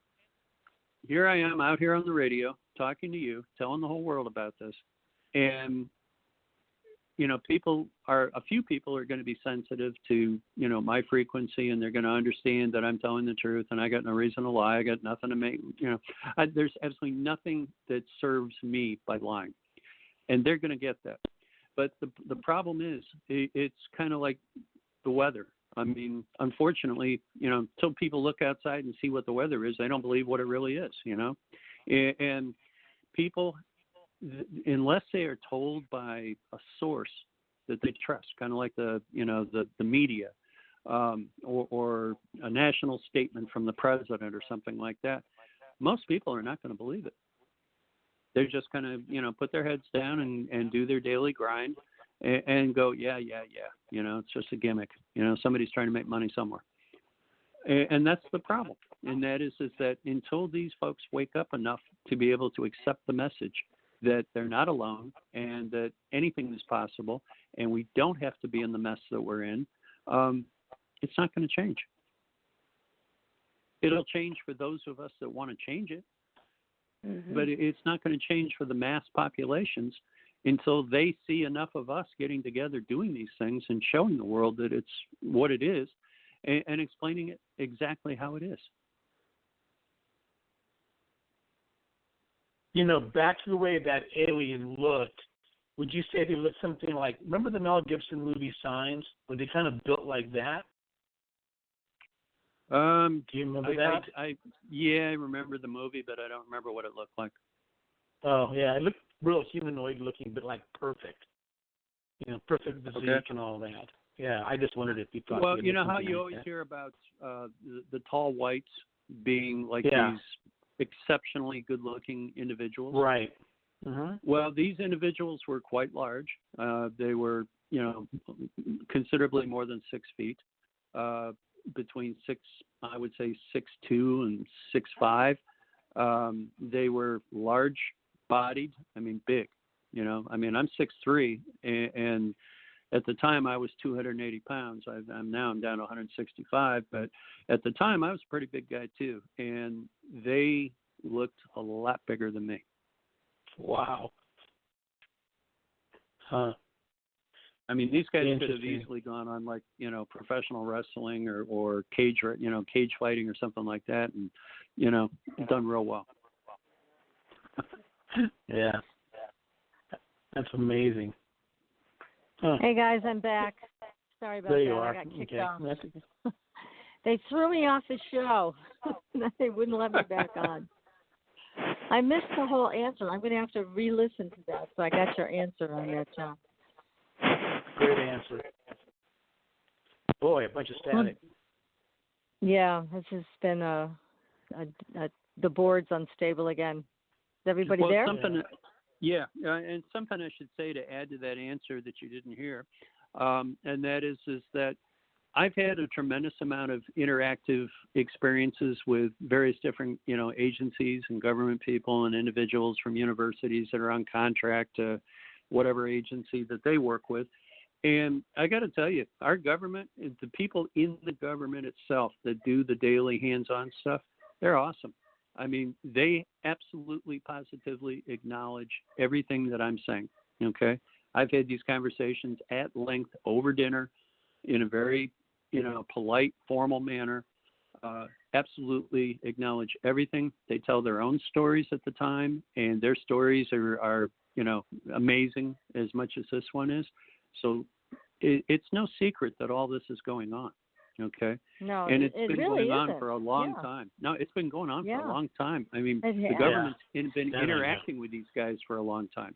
Here I am out here on the radio talking to you, telling the whole world about this. And, you know, a few people are going to be sensitive to, you know, my frequency, and they're going to understand that I'm telling the truth and I got no reason to lie. I got nothing to make, you know, there's absolutely nothing that serves me by lying. And they're going to get that. But the problem is it's kind of like the weather. I mean, unfortunately, you know, until people look outside and see what the weather is, they don't believe what it really is, you know. And people, unless they are told by a source that they trust, kind of like the media, or a national statement from the president or something like that, most people are not going to believe it. They're just going to, you know, put their heads down and do their daily grind and go, yeah, you know, it's just a gimmick. You know, somebody's trying to make money somewhere. And that's the problem. And that is that until these folks wake up enough to be able to accept the message that they're not alone and that anything is possible and we don't have to be in the mess that we're in, it's not going to change. It'll change for those of us that want to change it, but it's not going to change for the mass populations until they see enough of us getting together doing these things and showing the world that it's what it is and explaining it exactly how it is. You know, back to the way that alien looked, would you say they looked something like, remember the Mel Gibson movie Signs? Were they kind of built like that? Do you remember that? I remember the movie, but I don't remember what it looked like. Oh, yeah, it looked real humanoid looking, but like perfect. You know, perfect physique and all that. Yeah, I just wondered if you thought. Well, you know how you always hear about the tall whites being like these exceptionally good-looking individuals. Right. Well, these individuals were quite large. They were, you know, considerably more than 6 feet, between 6'2" and 6'5". They were large-bodied. I mean, big. You know, I mean, I'm 6'3", and at the time I was 280 pounds. I'm down to 165, but at the time I was a pretty big guy too, and they looked a lot bigger than me. Wow. Huh. I mean, these guys could have easily gone on, like, you know, professional wrestling or cage fighting or something like that, and, you know, done real well. Yeah. That's amazing. Huh. Hey guys, I'm back. Sorry about there that. You are. I got kicked off. They threw me off the show. They wouldn't let me back on. I missed the whole answer. I'm going to have to re-listen to that. So I got your answer on that, John. Great answer. Boy, a bunch of static. Yeah, this has been the board's unstable again. Is everybody there? Yeah, and something I should say to add to that answer that you didn't hear, and that is that I've had a tremendous amount of interactive experiences with various different, you know, agencies and government people and individuals from universities that are on contract to whatever agency that they work with. And I got to tell you, our government, the people in the government itself that do the daily hands-on stuff, they're awesome. I mean, they absolutely, positively acknowledge everything that I'm saying, okay? I've had these conversations at length over dinner in a very, you know, polite, formal manner, absolutely acknowledge everything. They tell their own stories at the time, and their stories are you know, amazing as much as this one is. So it's no secret that all this is going on. Okay. No, and it's it been really going on isn't. for a long time. No, it's been going on for a long time. I mean, the government's been interacting with these guys for a long time.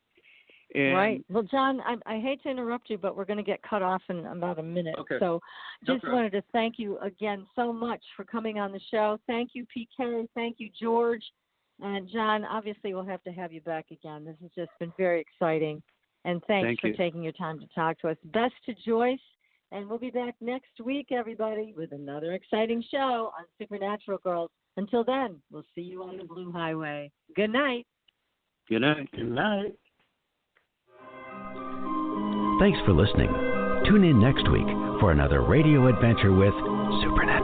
And, right. Well, John, I hate to interrupt you, but we're going to get cut off in about a minute. Okay. So just Okay. wanted to thank you again so much for coming on the show. Thank you, PK. Thank you, George. And John, obviously we'll have to have you back again. This has just been very exciting. And thanks for taking your time to talk to us. Best to Joyce. And we'll be back next week, everybody, with another exciting show on Supernatural Girls. Until then, we'll see you on the Blue Highway. Good night. Good night. Good night. Thanks for listening. Tune in next week for another radio adventure with Supernatural.